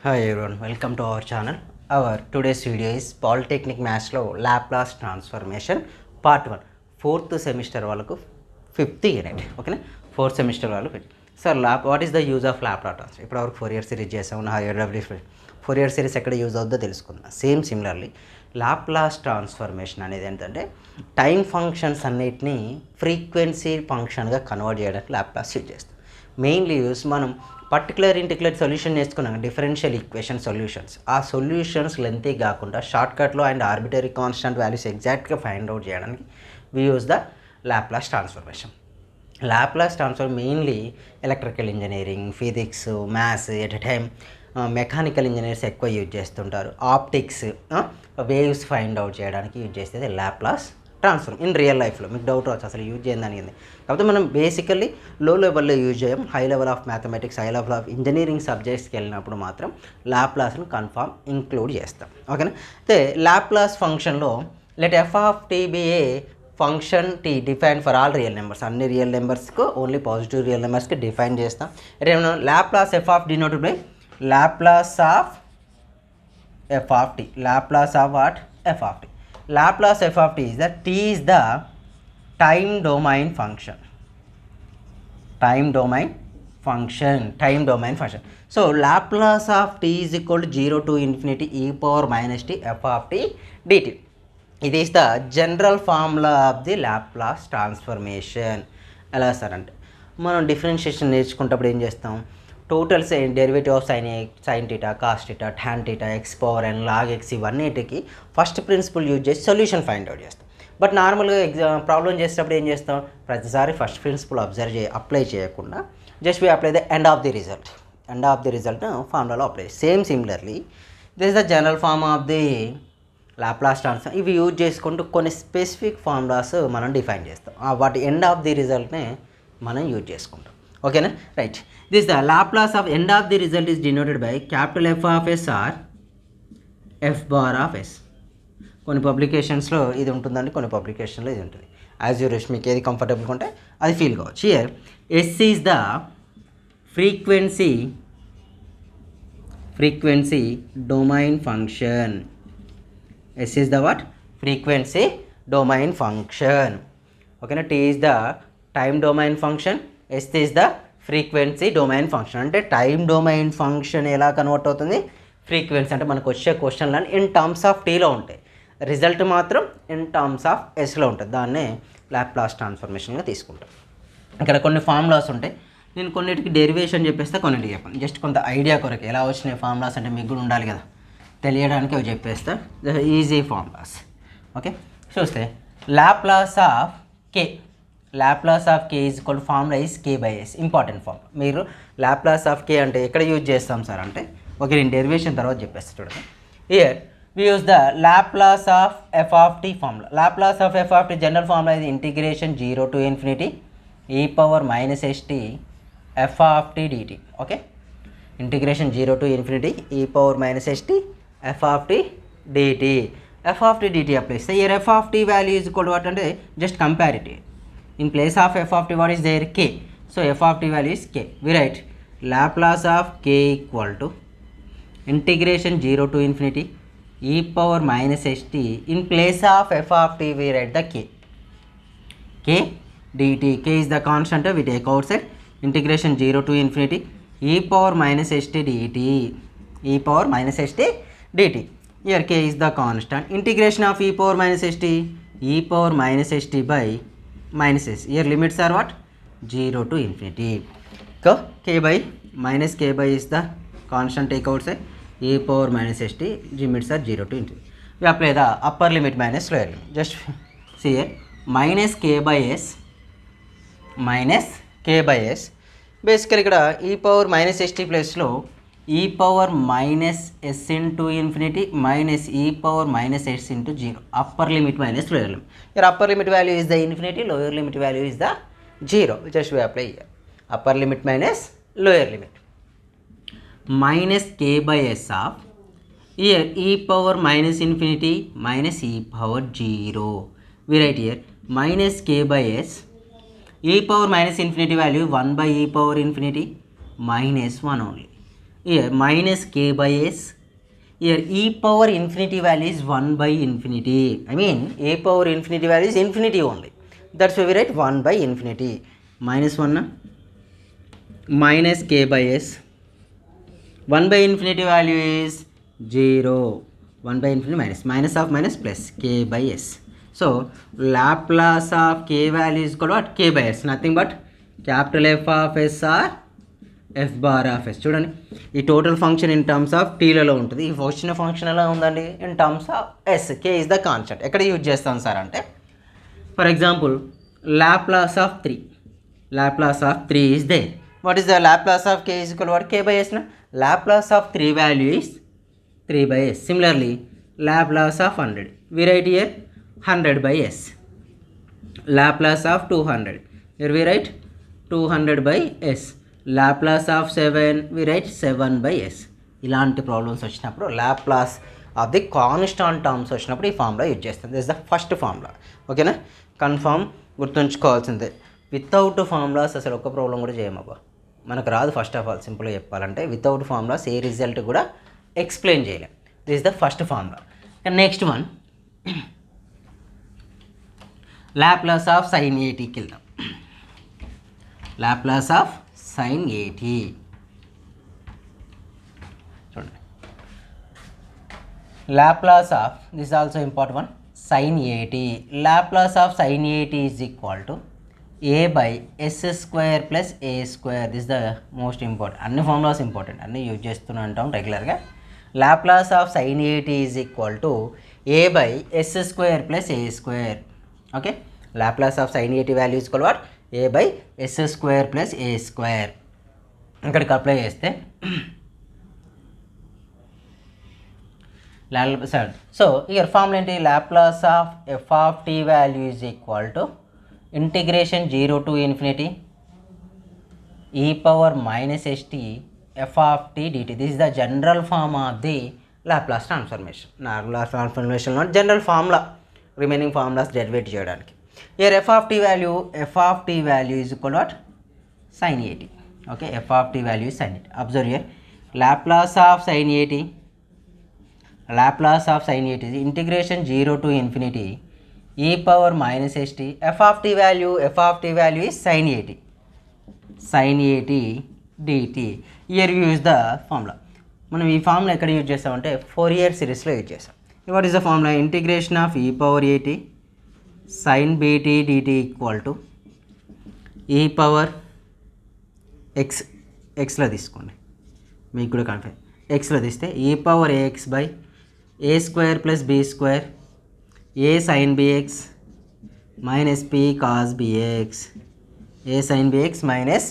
Hi everyone, welcome to our channel. Our today's video is Polytechnic Maths లో Laplace Transformation Part 1 4th semester వాళ్ళకు 5th unit ఓకేనా 4th semester వాళ్ళు sir what is the use of Laplace transfer ఇప్పుడు వరకు 4 year series చేసాము hire 4 year series ఎక్కడ use అవుతుందో తెలుసుకుందాం. సిమిలర్లీ లాప్లాస్ ట్రాన్స్ఫర్మేషన్ అనేది ఏంటంటే టైం ఫంక్షన్స్ అన్నిటినీ ఫ్రీక్వెన్సీ ఫంక్షన్గా కన్వర్ట్ చేయడానికి లాప్లాస్ యూజ్ చేస్తాం. మెయిన్లీ యూస్ మనం పర్టికులర్ ఇంటిగ్రేట్ సొల్యూషన్ నేర్చుకున్నాం, డిఫరెన్షియల్ ఈక్వేషన్ సొల్యూషన్స్. ఆ సొల్యూషన్స్ లెంతీ కాకుండా షార్ట్కట్లో అండ్ ఆర్బిటరీ కాన్స్టెంట్ వాల్యూస్ ఎగ్జాక్ట్గా ఫైండ్ అవుట్ చేయడానికి we use the Laplace transformation. Laplace transfer mainly electrical engineering, physics, maths, at a time mechanical engineers ఎక్కువ use చేస్తుంటారు. Optics, waves find out చేయడానికి use చేసేది Laplace transfer. In real లైఫ్లో మీకు doubt రావచ్చు అసలు యూజ్ చేయదని. కాకపోతే మనం బేసికల్లీ లో లెవెల్లో యూజ్ చేయం. High level of mathematics, high level of engineering సబ్జెక్ట్స్కి వెళ్ళినప్పుడు మాత్రం లాప్లాస్ను కన్ఫామ్ ఇంక్లూడ్ చేస్తాం. ఓకేనా? అయితే లాప్లాస్ ఫంక్షన్లో let F of T be a function T define for all real numbers. అన్ని రియల్ నెంబర్స్కు ఓన్లీ పాజిటివ్ రియల్ నెంబర్స్కి డిఫైన్ చేస్తాం. ఏమన్నా Laplace F of denoted by Laplace of F of T. Laplace of what? F of T. Laplace f of t is that t is the time domain function. Time domain function. So Laplace of t is equal to 0 to infinity e power minus t f of t dt. It is the general formula of the Laplace transformation. ఎలా sir అంటే మనం differentiation నేర్చుకున్నప్పుడు ఏం చేస్తాం, total derivative of sine theta, cos theta, tan theta, X power N, log X ఇవన్నిటికి first principle use చేసి solution find out చేస్తాం. But నార్మల్గా ప్రాబ్లం చేసేటప్పుడు ఏం చేస్తాం, ప్రతిసారి ఫస్ట్ ప్రిన్సిపల్ అప్లై చేయకుండా just we apply the end of the result ఫార్ములాలో apply. Similarly this is the general form of the Laplace transform. ఇవి యూజ్ చేసుకుంటూ కొన్ని స్పెసిఫిక్ ఫార్ములాస్ మనం డిఫైన్ చేస్తాం. వాటి ఎండ్ ఆఫ్ ది రిజల్ట్నే మనం యూజ్ చేసుకుంటాం. ఓకేనా? Right. This the Laplace of end of the result is denoted by capital F of S or F bar of S. కొన్ని పబ్లికేషన్స్లో ఇది ఉంటుందండి, కొన్ని పబ్లికేషన్లో ఇది ఉంటుంది. యాజ్ యూర్ మీకు ఏది కంఫర్టబుల్గా ఉంటే అది ఫీల్ కావచ్చు. Here S is the frequency domain function. S is the what? Frequency domain function. ఓకేనా? T is the time domain function, S is the frequency domain function. అంటే టైమ్ డొమైన్ ఫంక్షన్ ఎలా convert అవుతుంది, frequency అంటే మనకు వచ్చే క్వశ్చన్లను in terms of టీలో ఉంటాయి, result మాత్రం ఇన్ టర్మ్స్ ఆఫ్ ఎస్లో ఉంటుంది. దాన్నే లాప్లాస్ ట్రాన్స్ఫర్మేషన్గా తీసుకుంటాం. ఇక్కడ కొన్ని ఫార్ములాస్ ఉంటాయి, నేను కొన్నిటికి డెరివేషన్ చెప్పేస్తే కొన్నిటికి చెప్పాను. జస్ట్ కొంత ఐడియా కొరకు ఎలా వచ్చినాయి ఫార్ములాస్ అంటే మీకు కూడా ఉండాలి కదా, తెలియడానికి అవి చెప్పేస్తా. Easy formulas. ఓకే, చూస్తే Laplace of K. Laplace of K is equal formula is K by S. Important formula. మీరు లాప్లాస్ ఆఫ్ కే అంటే ఎక్కడ యూజ్ చేస్తాం సార్ అంటే, ఓకే నేను డెరివేషన్ తర్వాత చెప్పేస్తాను చూడండి. Here we use the Laplace of F of T formula. Laplace of F of T general formula ఇది integration 0 to infinity e power minus st f of t dt. Okay, integration 0 to infinity e power minus st f of t dt. f of t dt apply చేస్తే here f of t value is equal to what అంటే just comparative. In place of f of t, what is there? K. So f of t value is k. We write Laplace of k equal to integration 0 to infinity e power minus st. In place of f of t, we write the k. K dt. K is the constant. We take outside. Integration 0 to infinity e power minus st dt. E power minus st dt. Here k is the constant. Integration of e power minus st. E power minus st by minus s. Here limits are what? 0 to infinity. So k by minus k by is the constant, take outside. E power minus st, limits are 0 to infinity. We apply the upper limit minus lower limit. Just see here, minus k by s basically ఇక్కడ e power minus st place లో e power minus s into infinity minus e power minus s into 0. Upper limit minus lower limit. Your upper limit value is the infinity, lower limit value is the 0. Just we apply here. Upper limit minus lower limit. Minus k by s of here e power minus infinity minus e power 0. We write here minus k by s. E power minus infinity value 1 by e power infinity minus 1 only. here minus k by s. Here e power infinity value is 1 by infinity. I mean a power infinity value is infinity only. That's why we write 1 by infinity. Minus 1 minus k by s. 1 by infinity value is 0. 1 by infinity minus of minus plus k by s. So Laplace of k value is equal to what? K by s. Nothing but capital F of s or f bar of s. చూడండి ఈ total function in terms of టీలలో ఉంటుంది. ఈ వచ్చిన function ఎలా ఉందండి in terms of S. K is the constant. ఎక్కడ use చేస్తాం సార్ అంటే for example Laplace of 3. Laplace of 3 is there. What is the Laplace of k is equal to what? K by s. Na? Laplace of 3 value is 3 by s. Similarly Laplace of 100 we write here 100 by s. Laplace of 200 here we write 200 by s. Laplace of 7 we write 7 by s. ఇలాంటి problems వచ్చినప్పుడు Laplace of the constant terms వచ్చినప్పుడు ఈ formula use చేస్తాం. This the first formula. ఓకేనా, confirm గుర్తుంచుకోవాల్సిందే. Without formulas అసలు ఒక్క problem కూడా చేయమబ్బా, మనకు రాదు. ఫస్ట్ ఆఫ్ ఆల్ సింపుల్గా చెప్పాలంటే వితౌట్ ఫార్ములాస్ ఏ రిజల్ట్ కూడా ఎక్స్ప్లెయిన్ చేయలేం. This is the first formula. Next one Laplace of sine ఏటీకి వెళ్దాం. లాప్లాస్ ఆఫ్ sin 80 చూడండి. Laplace of this is also important one, sin 80. Laplace of sin 80 is equal to a by s square plus a square. This is the most important. అన్ని formulas important, అన్ని use చేస్తూనే ఉంటాం రెగ్యులర్గా. Laplace of sin 80 is equal to a by s square plus a square. Okay, Laplace of sin 80 value is equal to what? a by s square plus a square. ఇక్కడికి apply చేస్తే so here formula ఏంటి? Laplace of F of T value is equal to integration 0 to infinity e power minus st f of t dt. This is the general form of the Laplace transformation. Laplace transformation not general formula, remaining formulas derivate చేయడానికి. Here f of t value is equal to what? Sin 80. Okay, f of t value is sin 80. Observe here, Laplace of sin 80 is integration 0 to infinity e power minus st. f of t value is sin 80 dt. Here we use the formula. మనం ఈ formula ఎక్కడ use చేస్తామంటే Fourier సిరీస్లో use చేస్తాం. What is the formula? Integration of e power 80 sin bt dt equal to e power ఎక్స్లో తీసుకోండి, మీకు కూడా కన్ఫ్యూజ్. ఎక్స్లో తీస్తే e power ax by a square plus b square a sin bx minus p cos bx, a sin bx minus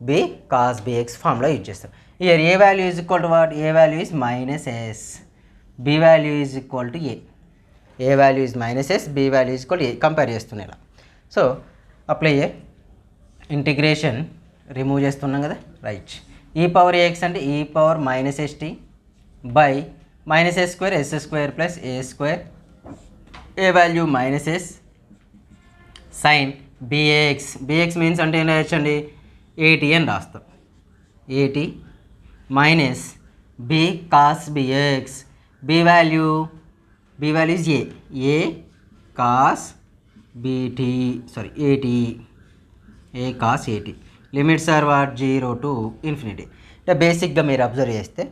b cos bx formula use చేస్తాం. Here a value is equal to what? a value is minus s, b value is equal to a value is minus s, b value is equal to a. Compare చేస్తున్నాయి ఇలా. So apply integration remove చేస్తున్నాం కదా, right. E power A X అంటే E power minus S T by minus S square plus A square, A value minus S sine B A X. B A X means అంటే ఏం రాయొచ్చండి? 80 అని రాస్తాం. 80 minus B cos B A X, B value is A cos B T, sorry 80, A cos 80. Limits are what? 0 to infinity. అంటే బేసిక్గా మీరు observe చేస్తే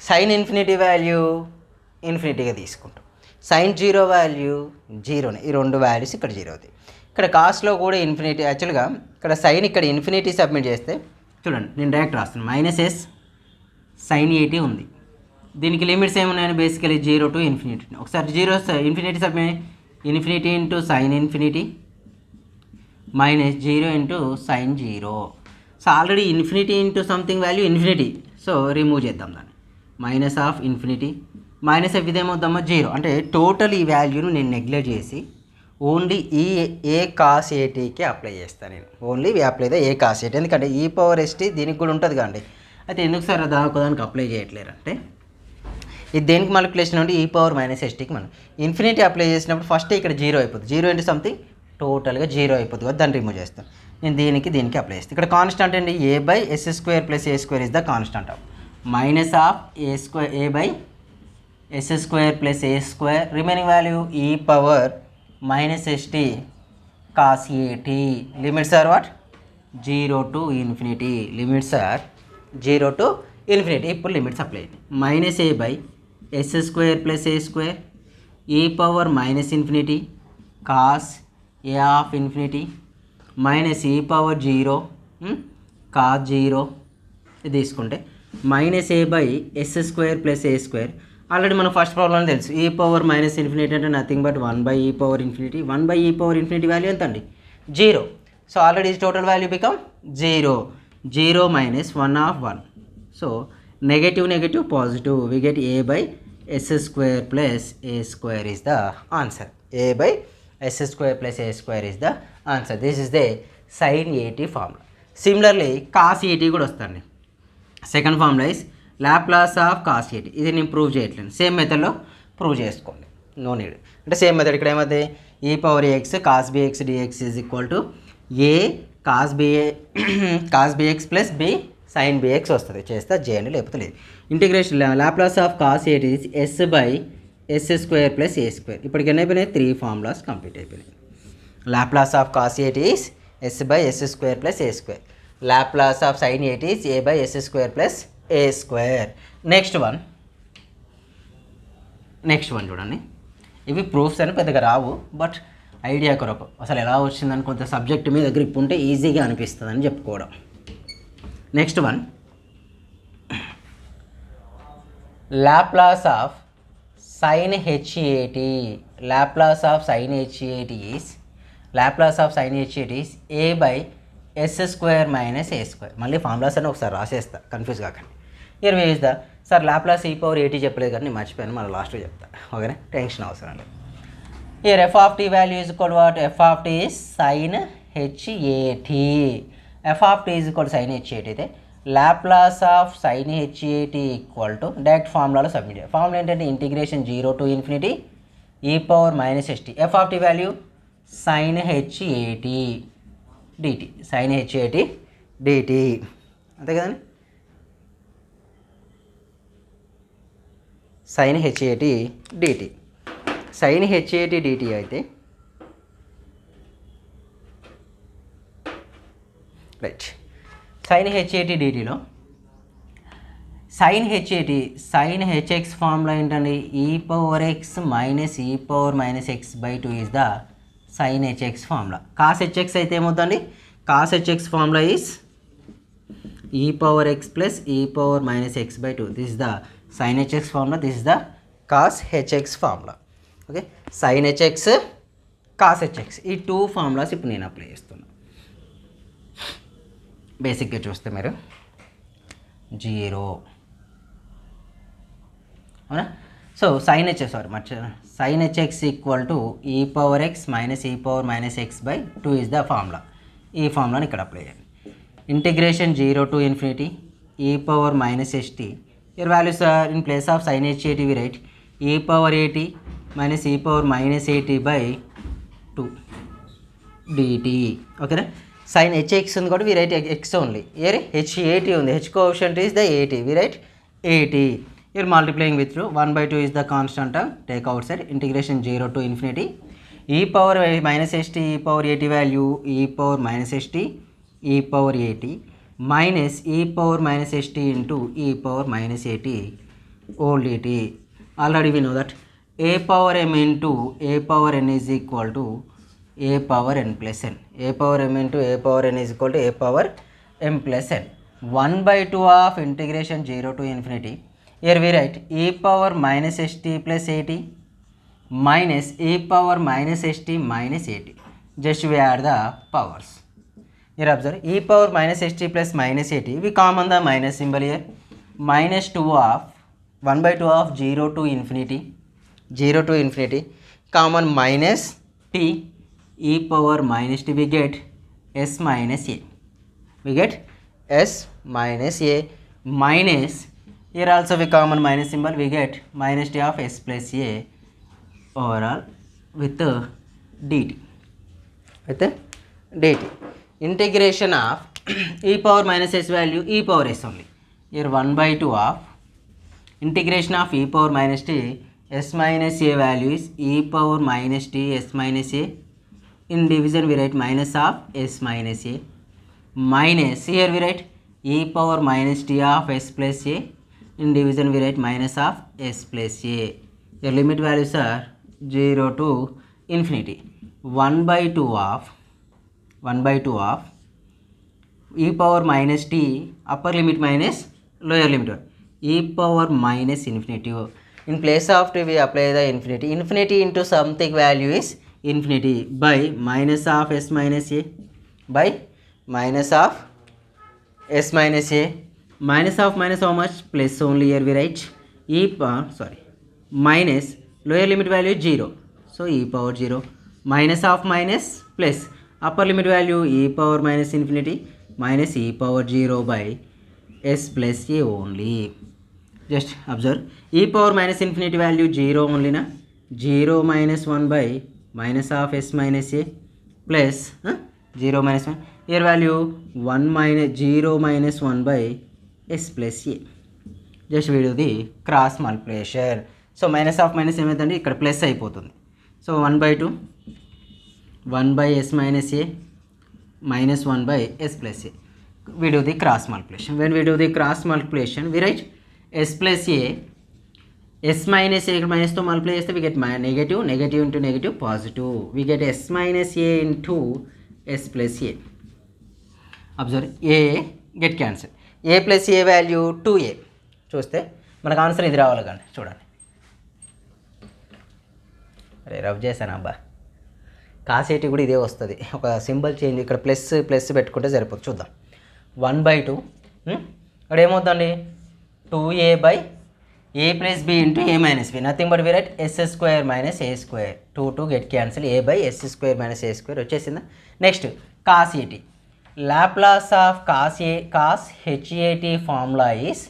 sign infinity value ఇన్ఫినిటీగా తీసుకుంటాం, సైన్ 0 వాల్యూ 0నే. ఈ రెండు వాల్యూస్ ఇక్కడ 0 అవుతాయి. ఇక్కడ కాస్ట్లో కూడా ఇన్ఫినిటీ. యాక్చువల్గా ఇక్కడ సైన్ ఇక్కడ ఇన్ఫినిటీ సబ్మిట్ చేస్తే చూడండి, నేను డైరెక్ట్ రాస్తాను. మైనస్ ఎస్ సైన్ 80 ఉంది, దీనికి లిమిట్స్ ఏమున్నాయని బేసికలీ 0 to infinity. ఒకసారి 0 infinity submit, infinity into sine infinity minus 0 into sine 0. So already infinity into something value infinity, so remove చేద్దాం దాన్ని. Minus of infinity minus F ఇదేమవుతామో 0. అంటే total ఈ వాల్యూను నేను నెగ్లెక్ట్ చేసి ఓన్లీ ఈ ఏ కాస్ ఏటీకి అప్లై చేస్తాను నేను. Only apply the A cos ఏటీ, ఎందుకంటే ఈ పవర్ ఎస్టీ దీనికి కూడా ఉంటుంది కాండి. అయితే ఎందుకు సార్ దానికి అప్లై చేయట్లేరు అంటే ఇది దేనికి మనకులేషన్ అంటే ఈ పవర్ మైనస్ ఎస్టీకి మనం ఇన్ఫినిటీ అప్లై చేసినప్పుడు ఫస్ట్ ఇక్కడ 0 అయిపోతుంది. 0 ఇంటూ సంథింగ్ టోటల్గా 0 అయిపోతుంది కదా, దాన్ని రిమూవ్ చేస్తాను నేను. దీనికి అప్లై చేస్తాను. ఇక్కడ కాన్స్టాంట్ అండి, A by S square plus A square is the constant of minus of a square a by s square plus a square, remaining value e power minus st cos at. Limits are what? 0 to infinity. Limits are 0 to infinity. ఇప్పుడు limits apply minus A by S square plus A square E power minus infinity cos A of infinity minus E power 0 cos 0 ఇది తీసుకుంటే minus A by S square plus A square. Already మనం first problem తెలుసు E power minus infinity అంటే nothing but 1 by E power infinity. 1 by E power infinity value ఎంత అండి? 0. So already total value become 0. 0 minus 1 of 1. So negative negative positive, we get A by S square plus A square is the answer. A by S square plus A square is the answer. This is the sine AT formula. Similarly cos AT కూడా వస్తుంది. Second formula is Laplace of cos AT. ఇది నేను prove చేయట్లేదు, same మెథడ్లో prove చేసుకోండి, no need. అంటే same method ఇక్కడ ఏమవుతుంది? E power X cos BX dx is equal to A cos B X plus B sine B X వస్తుంది. చేస్తా చేయండి, లేకపోతే లేదు. Integration Laplace of cos A T is S by S square plus A square. ఇప్పటికి ఎన్ని అయిపోయినాయి? 3 ఫార్ములాస్ కంప్లీట్ అయిపోయినాయి. Laplace of cos A T is S by S square plus A square. Laplace of sine A T is A by S square plus A square. Next one చూడండి. ఇవి proofs అని పెద్దగా రావు, but idea కొరకు అసలు ఎలా వచ్చిందని కొంత సబ్జెక్ట్ మీద గ్రిప్ ఉంటే ఈజీగా అనిపిస్తుంది అని చెప్పుకోవడం. Next one Laplace of sine HAT. Laplace of sine HAT is A by S square minus A square. మళ్ళీ ఫార్ములాస్ అని ఒకసారి రాసేస్తా, కన్ఫ్యూజ్ కాకండి. Here was the sir Laplace E power AT చెప్పలేదు కానీ నేను మర్చిపోయాను, మళ్ళీ లాస్ట్లో చెప్తా. ఓకేనా, టెన్షన్ అవసరం లేదు. Here F of T value is equal what? F of T is sine H A T. F of T is equal sine H A T అయితే Laplace of sine H A T equal to direct ఫార్ములాలో సబ్మిట్ చేయాలి. ఫార్ములా ఏంటంటే integration 0 to infinity E power minus S T. F of T value sine H A T D T. Sine H A T D T అంతే కదండి. Sine H A T D T. Sine H A T D T అయితే right. Sine H A T డిటిలో sign HX formula ఏంటండి? ఈ power X minus E power minus X by 2 is the sign HX formula. Cos HX అయితే ఏమవుతుంది? Cos HX formula is ఈ power X plus ఈ power minus X by 2. This is the sign HX formula, this is the cause HX formula. Okay, sign HX cos HX ఈ 2 formulas ఇప్పుడు నేను apply చేస్తున్నాను. బేసిక్గా చూస్తే మీరు 0 అవునా. So sine HX equal to E power X minus E power minus X by 2 is the formula. ఈ ఫార్ములాని ఇక్కడ అప్లై చేయండి. Integration 0 to infinity E power minus ST. Your values are in place of sine HAT we write E power AT minus E power minus AT by 2 DT. ఓకేనా. Sine HX ఉంది కూడా we write X only. Here HAT ఉంది, H coefficient is the ఏటీ, వి right ఏటీ. You're multiplying with 1 by 2 is the constant term, take outside. Integration 0 to infinity e power minus st e power at value e power minus st e power at minus e power minus st into e power minus at old at. Already we know that a power m into a power n is equal to a power n plus n. A power m into a power n is equal to a power m plus n. 1 by 2 of integration 0 to infinity. Here we write e power minus st plus at minus e power minus st minus at. Just we add the powers. Here observe e power minus st plus minus at. We common the minus symbol here. Minus 2 of 1 by 2 of 0 to infinity. 0 to infinity. Common minus t e power minus t. We get s minus a. We get s minus a minus. Here also we common minus symbol, we get minus t of s plus a overall with dt. With dt. Integration of e power minus s value e power s only. here 1/2 of integration of e power minus t s minus a value is e power minus t s minus a. In division we write minus of s minus a minus, here we write e power minus t of s plus a. In division we write minus of s plus a. Your limit values are 0 to infinity. 1/2 of e power minus t upper limit minus lower limit, e power minus infinity. In place of t we apply the infinity. Infinity into something value is infinity by minus of s minus a by minus of s minus a. Minus of minus how much? Plus only, here we write e power minus lower limit value 0, so e power 0 minus of minus plus upper limit value e power minus infinity minus e power 0 by s plus a only. Just observe, e power minus infinity value 0 only na, 0 minus 1 by minus of s minus a plus 0 minus 1, here value 1 minus 0 minus 1 by s plus a. Just we do the cross multiplication. So minus of minus ఏమవుతుందండి, ఇక్కడ plus అయిపోతుంది. So 1/2 1 by s minus a minus 1 by s plus a. We do the cross multiplication. When we do the cross multiplication, we write s plus a, s minus a ఇక్కడ మైనస్తో multiply చేస్తే we get negative, negative into negative positive. We get s minus a into s plus a. Observe, a get cancel. a plus a value 2a. చూస్తే మనకు answer ఇది రావాలి కానీ చూడండి. అరే rub చేశాను అబ్బా, కాసేటి కూడా ఇదే వస్తుంది. ఒక సింబల్ చేంజ్ ఇక్కడ ప్లస్ ప్లస్ పెట్టుకుంటే సరిపోతుంది. చూద్దాం. 1/2 ఇక్కడ ఏమవుతుందండి, 2a by a plus b into a minus b. Nothing but we write s square minus a square. 2 get cancel, a by s square minus a square వచ్చేసిందా. Next cos at. Laplace of cos hat formula is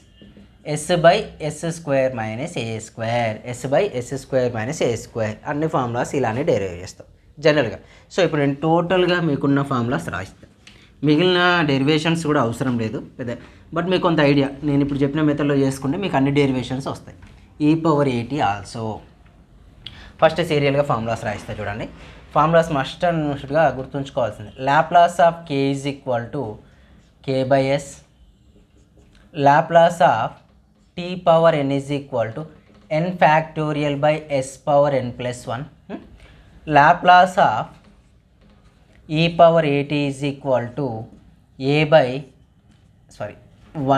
s by s square minus a square. s by s square minus a square. అన్ని formulas ఇలానే derive చేస్తాం జనరల్గా. So ఇప్పుడు నేను టోటల్గా మీకున్న formulas రాస్తాను. మిగిలిన డెరివేషన్స్ కూడా అవసరం లేదు పెద్ద, బట్ మీకు కొంత ఐడియా నేను ఇప్పుడు చెప్పిన మెథడ్లో చేసుకుంటే మీకు అన్ని డెరివేషన్స్ వస్తాయి. e power at also. First సీరియల్గా ఫార్ములాస్ రాయిస్తా చూడండి. ఫార్ములాస్ మస్ట్ అండ్ మస్ట్గా గుర్తుంచుకోవాల్సింది. Laplace of k is equal to k by s. Laplace of t power n is equal to n factorial by s power n plus 1. Laplace of e power at is equal to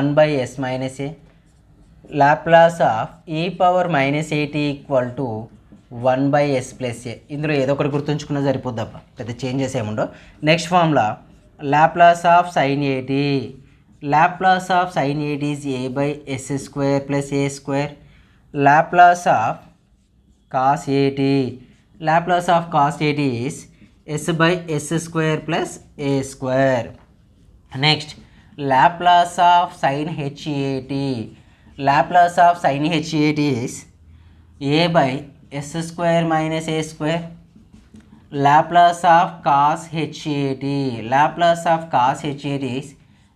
1 by s minus a. Laplace of e power minus at equal to 1 by s plus a. ఇందులో ఏదో ఒకటి గుర్తుంచుకున్నా సరిపోద్దబ్బా, పెద్ద changes ఏముండవు. Next formula Laplace of sine at. Laplace of sin at is a by s square plus a square. Laplace of cos at. Laplace of cos at is s by s square plus a square. Next, Laplace of sin hat. Laplace of sin hat is a by s square minus a square. Laplace of cos hat. Laplace of cos hat is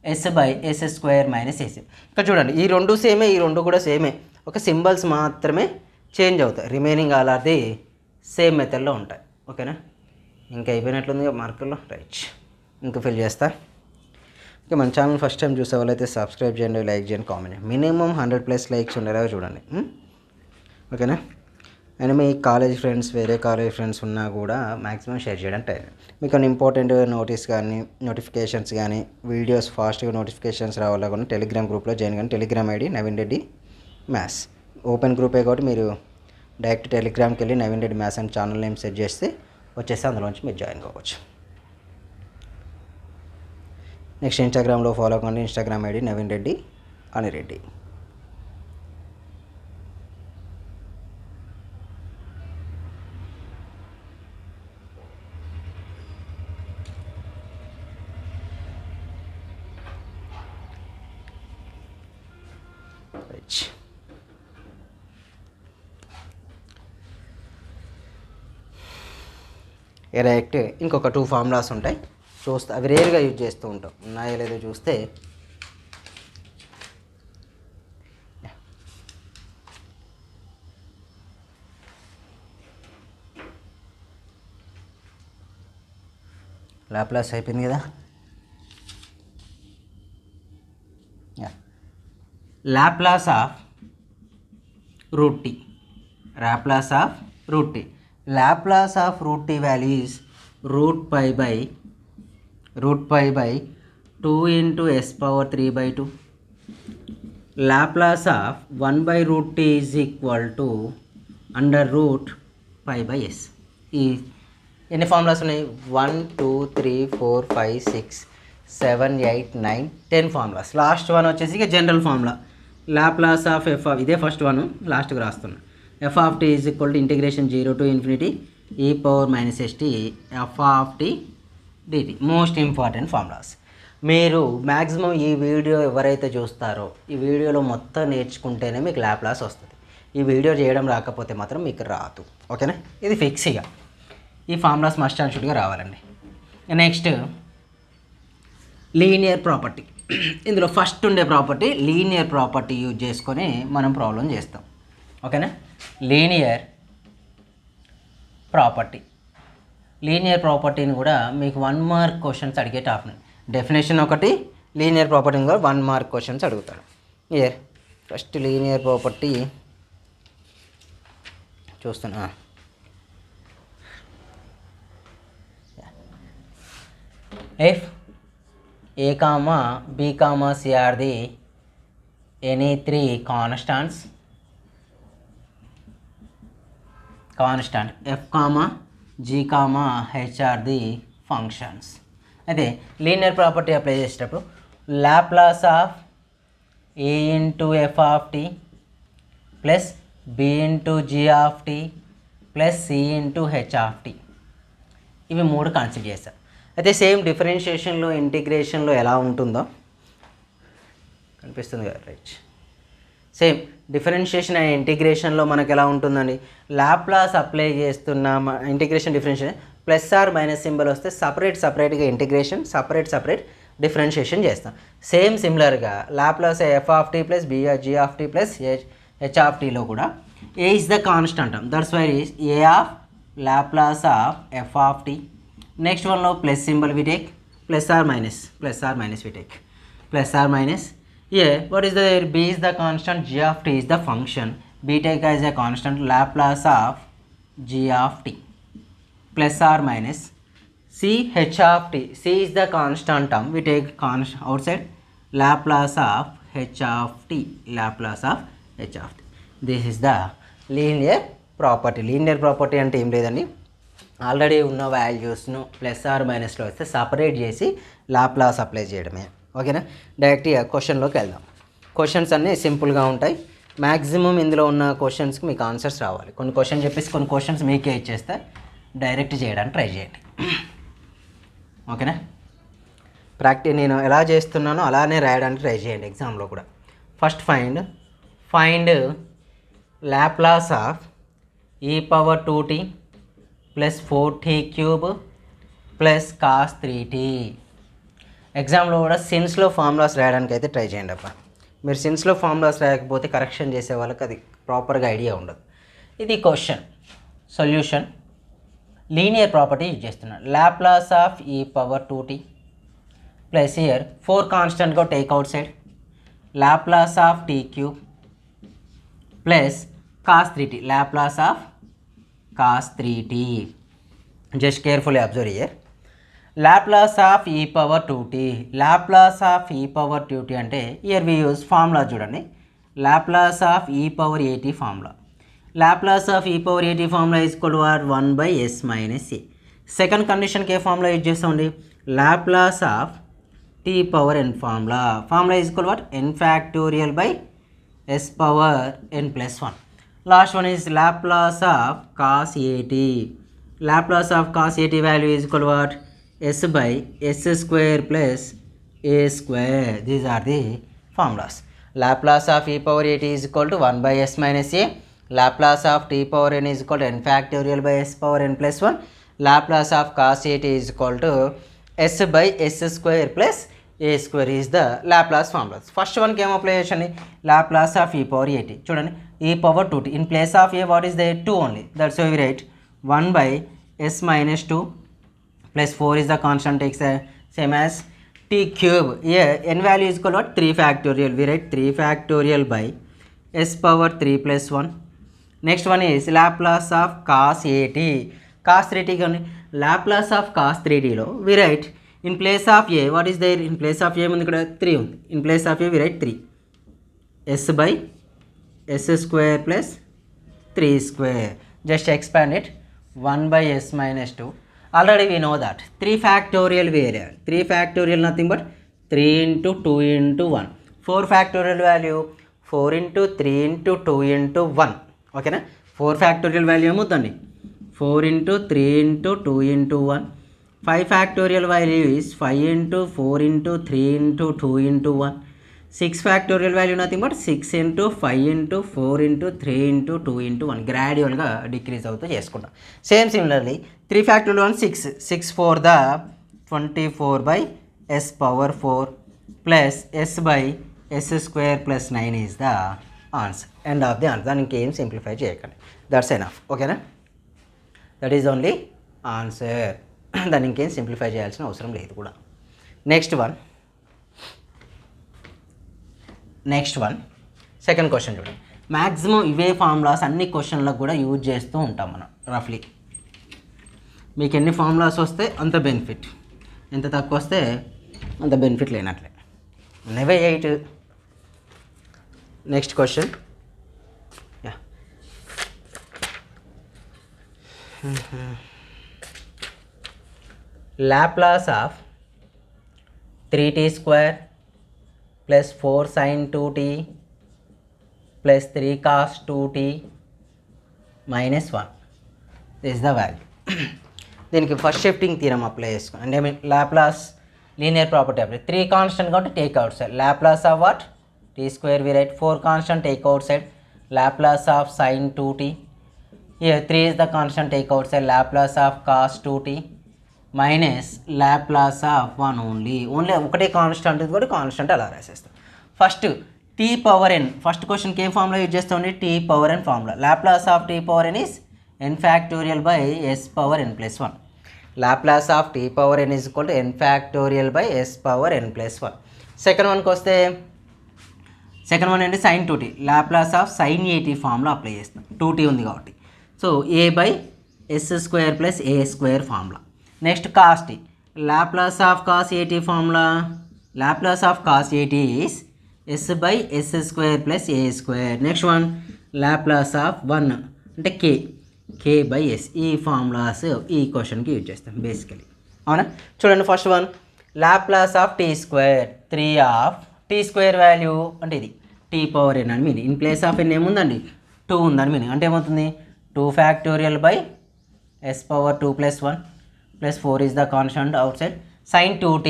s by s square minus s. ఇక్కడ చూడండి, ఈ రెండు సేమే, ఈ రెండు కూడా సేమే, ఒక సింబల్స్ మాత్రమే చేంజ్ అవుతాయి. Remaining all are the same మెథడ్లో ఉంటాయి. ఓకేనా, ఇంకా అయిపోయినట్లుంది మార్కుల్లో. రైట్, ఇంకా ఫిల్ చేస్తా. ఓకే, మన ఛానల్ ఫస్ట్ టైం చూసే వాళ్ళైతే సబ్స్క్రైబ్ చేయండి, లైక్ చేయండి, కామెంట్ చేయండి. మినిమం 100+ లైక్స్ ఉండేలాగా చూడండి. ఓకేనా. అండ్ మీ కాలేజ్ ఫ్రెండ్స్, వేరే కాలేజ్ ఫ్రెండ్స్ ఉన్నా కూడా మ్యాక్సిమం షేర్ చేయడం ట్రై చేయండి. మీకు కొన్ని ఇంపార్టెంట్ నోటిఫికేషన్స్ కానీ వీడియోస్ ఫాస్ట్గా నోటిఫికేషన్స్ రావాలా కూడా టెలిగ్రామ్ గ్రూప్లో జాయిన్ కానీ. Telegram ID Naveen Reddy maths. Open గ్రూపే కాబట్టి మీరు డైరెక్ట్ టెలిగ్రామ్కి వెళ్ళి నవీన్ రెడ్డి మ్యాథ్స్ అని ఛానల్ నేమ్ సెట్ చేస్తే వచ్చేస్తే అందులోంచి మీరు జాయిన్ కావచ్చు. నెక్స్ట్ ఇన్స్టాగ్రామ్లో ఫాలో అవ్వండి. Instagram ID Naveen Reddy Anireddy. Direct ఇంకొక 2 ఫార్ములాస్ ఉంటాయి, చూస్తే అవి రేర్గా యూజ్ చేస్తూ ఉంటాం. ఉన్నాయో లేదో చూస్తే లాప్లాస్ అయిపోయింది కదా. Laplace of root T, Laplace of root T, Laplace of root T value is root pi by 2 into s power 3/2. Laplace of 1 by root t is equal to under root pi by s. ఈ ఎన్ని formulas ఉన్నాయి? 1 2 3 4 5 6 7 8 9 10 formulas. Last one వచ్చేసి ఇక general formula Laplace of F of, ఇదే first one లాస్ట్కి రాస్తున్నా. F of T is equal to integration 0 to infinity e power minus st F of T dt. Most important formulas. మీరు maximum ఈ video ఎవరైతే చూస్తారో ఈ వీడియోలో మొత్తం నేర్చుకుంటేనే మీకు లాప్లాస్ వస్తుంది. ఈ వీడియో చేయడం రాకపోతే మాత్రం మీకు రాదు. ఓకేనా, ఇది ఫిక్స్గా ఈ ఫార్ములాస్ మస్ట్ అండ్ షుడ్గా రావాలండి. Next linear property. ఇందులో ఫస్ట్ ఉండే ప్రాపర్టీ లీనియర్ ప్రాపర్టీ యూజ్ చేసుకొని మనం ప్రాబ్లం చేస్తాం. ఓకేనా, లీనియర్ ప్రాపర్టీ. లీనియర్ ప్రాపర్టీని కూడా మీకు 1 మార్క్ క్వశ్చన్స్ అడిగే టాపిక్. డెఫినేషన్ ఒకటి, లీనియర్ ప్రాపర్టీని కూడా 1 మార్క్ క్వశ్చన్స్ అడుగుతాడు. ఇయర్ ఫస్ట్ లీనియర్ ప్రాపర్టీ చూస్తున్నా. If a, b, c are the any 3 constants, f, g, h are the functions. అయితే లీనియర్ ప్రాపర్టీ అప్లై చేసేటప్పుడు Laplace of a into F of T plus b into G of T plus c into H of T, ఇవి 3 consider చేస్తాం. అయితే same డిఫరెన్షియేషన్లో ఇంటిగ్రేషన్లో ఎలా ఉంటుందో కనిపిస్తుంది కదా, right. Same differentiation and ఇంటిగ్రేషన్లో మనకు ఎలా ఉంటుందండి, లాప్లాస్ అప్లై చేస్తున్న integration differentiation plus or minus symbol వస్తే సపరేట్గా ఇంటిగ్రేషన్, సపరేట్ డిఫరెన్షియేషన్ చేస్తాం. సేమ్ సిమిలర్గా Laplace F of T plus G of T plus H of టీలో కూడా ఏ ఇస్ ద కాన్స్టెంట్ అంటాం. That's why is A of Laplace of F of T. Next వన్లో plus symbol we take, plus or minus we take, plus or minus. A what is the b is the constant, g of t is the function, b take as a constant Laplace of g of t plus or minus c h of t. c is the constant term, we take outside Laplace of h of t, Laplace of h of t. This is the linear property. Linear property అంటే ఏం లేదండి, already ఉన్న వాల్యూస్ను plus are మైనస్లో వస్తే separate చేసి Laplace apply చేయడమే. ఓకేనా, డైరెక్ట్గా క్వశ్చన్లోకి వెళ్దాం. క్వశ్చన్స్ అన్నీ సింపుల్గా ఉంటాయి. మ్యాక్సిమం ఇందులో ఉన్న క్వశ్చన్స్కి మీకు ఆన్సర్స్ రావాలి. కొన్ని క్వశ్చన్ చెప్పేసి కొన్ని క్వశ్చన్స్ మీకే ఇచ్చేస్తే డైరెక్ట్ చేయడానికి ట్రై చేయండి. ఓకేనా, నేను ఎలా చేస్తున్నానో అలానే రాయడానికి ట్రై చేయండి ఎగ్జామ్లో కూడా. First find Laplace of e power 2t plus 4t cube plus cos 3t. ఎగ్జామ్లో కూడా సిన్స్లో ఫార్ములాస్ రాయడానికి అయితే ట్రై చేయండి అబ్బా. మీరు సిన్స్లో ఫార్ములాస్ రాయకపోతే కరెక్షన్ చేసే వాళ్ళకి అది ప్రాపర్గా ఐడియా ఉండదు. ఇది question. Solution linear property use చేస్తున్నాను. Laplace of e power 2t plus here 4 కాన్స్టెంట్గా take outside, Laplace of t cube plus cos 3t, Laplace of cos 3t. Just carefully observe here. Laplace of e power 2t, Laplace of e power 2t అంటే here we use formula చూడండి, Laplace of e power at formula. Laplace of e power at formula is equal to 1/s minus a. Second కండిషన్కి ఏ formula use చేస్తామండి, Laplace of t power n formula is equal what, n factorial by s power n plus 1. Last one is Laplace of cos at. Laplace of cos at value is equal to what, s by s square plus a square. These are the formulas. Laplace of e power at is equal to 1/s minus a. Laplace of t power n is equal to n factorial by s power n plus 1. Laplace of cos at is equal to s by s square plus a square is the Laplace formulas. First one came application Laplace of e power at. చూడండి, e power 2t in place of a what is there, 2 only. That's why we write 1/s minus 2 plus 4 is the constant, takes same as t cube. Here n value is equal to what? 3 factorial. We write 3 factorial by s power 3 plus 1. Next one is Laplace of cos 8t. Cos 3t కానీ Laplace of cos 3t లో we write in place of a, what is there? In place of a ఉంది ఇక్కడ 3 ఉంది. In place of a we write 3 s by s square plus 3 square. Just expand it, 1 by s minus 2. Already we know that 3 factorial variable. 3 factorial nothing but 3 into 2 into 1. 4 factorial value 4 into 3 into 2 into 1. ఓకేనా? 4 factorial value ఏమవుతుంది? 4 into 3 into 2 into 1. 5 factorial value is 5 into 4 into 3 into 2 into 1. 6 factorial value nothing but 6 into 5 into 4 into 3 into 2 into 1. గ్రాడ్యువల్గా decrease అవుతూ చేసుకుంటాం. Same similarly 3 factorial 1 6. 6 4 the 24 by s power 4 plus s by s square plus 9 is the answer. End of the answer. దాన్ని ఇంకేం simplify చేయకండి. That's enough. ఓకేనా? That is only answer. దాన్ని ఇంకేం simplify చేయాల్సిన అవసరం లేదు కూడా. నెక్స్ట్ వన్ సెకండ్ క్వశ్చన్ చూడండి. మ్యాక్సిమం ఇవే ఫార్ములాస్ అన్ని క్వశ్చన్లకు కూడా యూజ్ చేస్తూ ఉంటాం మనం రఫ్లీ. మీకు ఎన్ని ఫార్ములాస్ వస్తే అంత బెనిఫిట్, ఎంత తక్కువ వస్తే అంత benefit లేనట్లే. Never 8. Next question. Yeah. Laplace of 3t square plus 4 sin 2t plus 3 cos 2t minus 1. This is the value. దీనికి ఫస్ట్ షిఫ్టింగ్ థీరం అప్లై చేసుకోండి. అంటే Laplace linear property apply. 3 constant కాబట్టి take outside. Laplace of what? t square we write. 4 constant take outside. Laplace of sin 2t. Here 3 is the constant, take outside. Laplace of cos 2t minus Laplace of 1 only ఒకటే constant ఇది కూడా constant అలా రాసేస్తాం. First t power n. First క్వశ్చన్కి ఏం formula use చేస్తామండి? t power n formula. Laplace of t power n is n factorial by s power n plus 1. Laplace of t power n is equal to n factorial by s power n plus 1. Second వన్కి వస్తే second one ఏంటి? Sine 2t. Laplace of sine 8t formula apply చేస్తాం. 2t ఉంది కాబట్టి. So A by S square plus A square formula. Next cos T. Laplace of cos 8t formula. Laplace of cos 8t is S by S square plus A square. Next one Laplace of 1 అంటే K by S. ఈ formulas ఈ క్వశ్చన్కి use చేస్తాం basically. అవునా? చూడండి first one Laplace of T square. 3 of T square value అంటే ఇది T power N అని meaning. In place of N ఏముందండి? 2 ఉందని మీనింగ్. అంటే ఏమవుతుంది? 2 factorial by S power 2 plus 1 plus 4 is the constant outside. Sin 2t,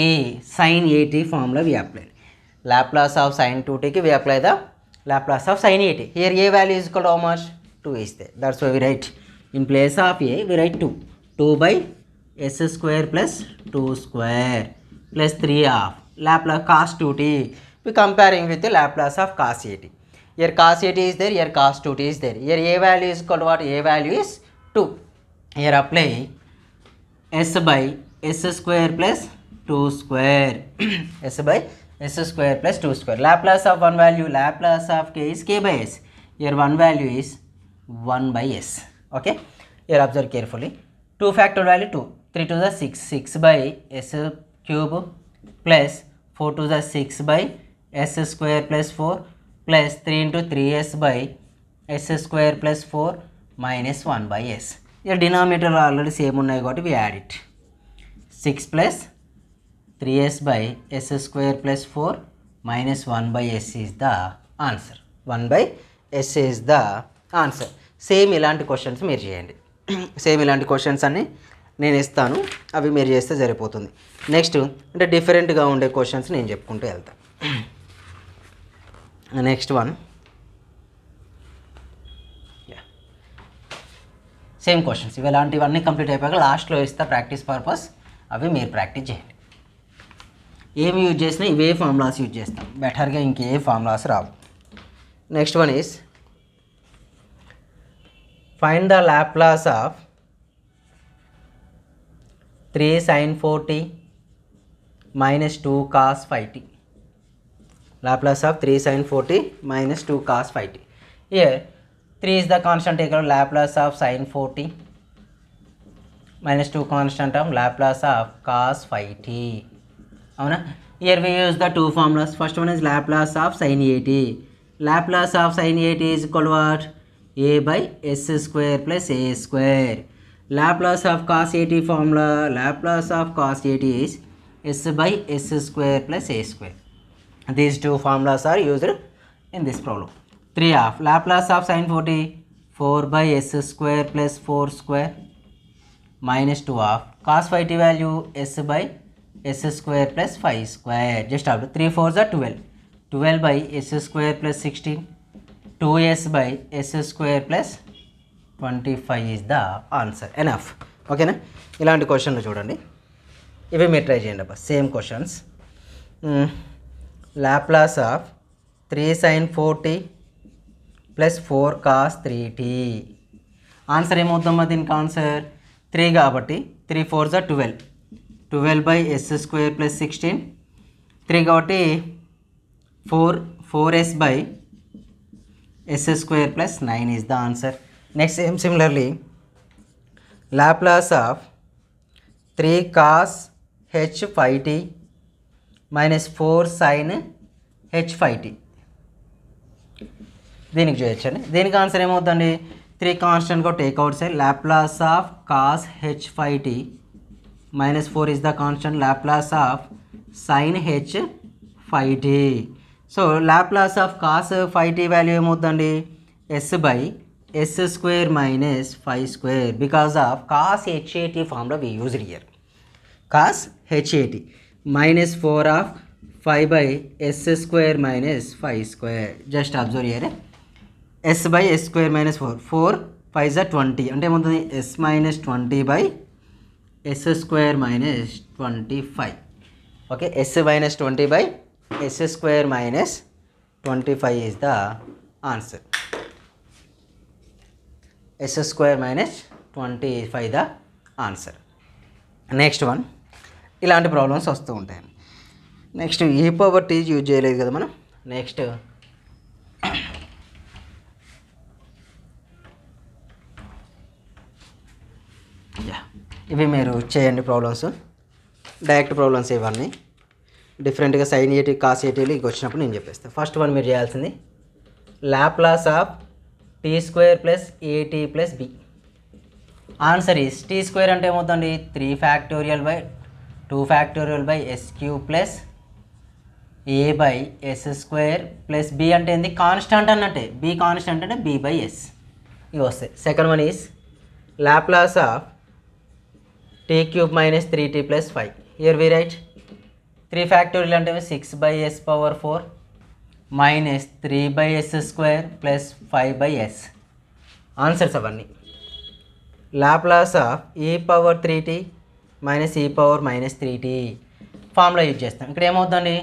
sin 8t formula we applied. Laplace of sin 2t ki we apply the Laplace of sin 8t. Here a value is equal to how much? 2 is there. That's why we write in place of a we write 2. 2 by s square plus 2 square plus 3 of Laplace cos 2t. We comparing with the Laplace of cos 8t. Here cos 8t is there, here cos 2t is there. Here a value is equal to what? A value is 2. Here apply s by s square plus 2 square. s by s square plus 2 square. Laplace of one value, Laplace of k is k by s. Here one value is 1 by s. Okay. Here observe carefully. 2 factorial value 2. 3 to the 6. 6 by s cube plus 4 to the 6 by s square plus 4 plus 3 into 3s by s square plus 4 minus 1 by s. Here denominator already same unnai కాబట్టి we add it. 6 plus 3s by s square plus 4 minus 1 by s is the answer. 1 by s is the answer. Same ఇలాంటి questions మీరు చేయండి. Same ఇలాంటి questions అన్ని నేను ఇస్తాను, అవి మీరు చేస్తే సరిపోతుంది. నెక్స్ట్ అంటే డిఫరెంట్గా ఉండే క్వశ్చన్స్ నేను చెప్పుకుంటూ వెళ్తాను. Next one same questions. ఇవి ఇలాంటివన్నీ కంప్లీట్ అయిపోయాక లాస్ట్లో ఇస్తా ప్రాక్టీస్ పర్పస్, అవి మీరు ప్రాక్టీస్ చేయండి. ఏమి యూజ్ చేసినా ఇవే ఫార్ములాస్ యూజ్ చేస్తాం, బెటర్గా ఇంకే formulas Rao. Next one is find the Laplace of 3 sin 4t minus 2 cos 5t. Laplace of 3 sin 4t minus 2 cos 5t. Here 3 is the constant, take out Laplace of sin 4t minus 2 constant of Laplace of cos 5t. Avuna? Here we use the two formulas. First one is Laplace of sin 8t. Laplace of sin 8t is equal to what? A by s square plus a square. Laplace of cos 8t formula, Laplace of cos 8t is s by s square plus a square. These two formulas are used in this problem. 3 of Laplace of sin 4t, 4 by s square plus 4 square minus 2 of cos 5t value s by s square plus 5 square. Just after 3 4s are 12. 12 by s square plus 16. 2s by s square plus 25 is the answer. Enough. ఓకేనా? ఇలాంటి క్వశ్చన్లు చూడండి, ఇవి మీరు try చేయండి అబ్బా. Same questions. Laplace of 3 sin 4t plus 4 cos 3t. Answer ఏమవుతుందమ్మా దీనికి? ఆన్సర్ 3 కాబట్టి 3 4s are 12. 12 by s square plus 16. 3 కాబట్టి 4s by s square plus 9 is the answer. Next, similarly, Laplace of 3 cos h 5t minus 4 sin h 5t. దీనికి చేయొచ్చండి. దీనికి answer ఏమవుతుందండి? 3 కాన్స్టెంట్గా take out side Laplace of cos h 5t minus 4 is the constant, Laplace of sin h 5t. So Laplace of cos 5t value ఏమవుతుందండి? s by s square minus 5 square, because of cos h 8t formula we used here. Cos h 8t minus 4 of 5 by s square minus 5 square. Just observe here, s by s square minus 4. 4 5 is 20, అంటే ఏమవుతుంది? s minus 20 by s square minus 25. Okay, s minus 20 by s square minus 25 is the answer. s square minus 25 the answer. Next one, ఇలాంటి problems వస్తూ ఉంటాయి. Next ఈ power tea use చేయలేదు కదా మనం. Next ఇవి మీరు చేయండి ప్రాబ్లమ్స్, డైరెక్ట్ ప్రాబ్లమ్స్ ఇవన్నీ. డిఫరెంట్గా సైన్ ఏటీ కాస్ ఏటీలు ఇక వచ్చినప్పుడు నేను చెప్పేస్తాను. ఫస్ట్ వన్ మీరు చేయాల్సింది Laplace of t square plus at plus b. Answer is t square అంటే ఏమవుతుంది? 3 factorial by 2 factorial by s cube plus a by s square plus b అంటే ఏంది? కాన్స్టెంట్ అన్నట్టే. b కాన్స్టెంట్ అంటే b by s. ఇవి వస్తాయి. Second one is Laplace of t cube minus 3t plus 5. Here we write 3 factorial అంటే 6 by s power 4 minus 3 by s square plus 5 by s. Answers అవన్నీ. Laplace of e power 3t minus e power minus 3t formula use చేస్తాం. ఇక్కడ ఏమవుతుంది?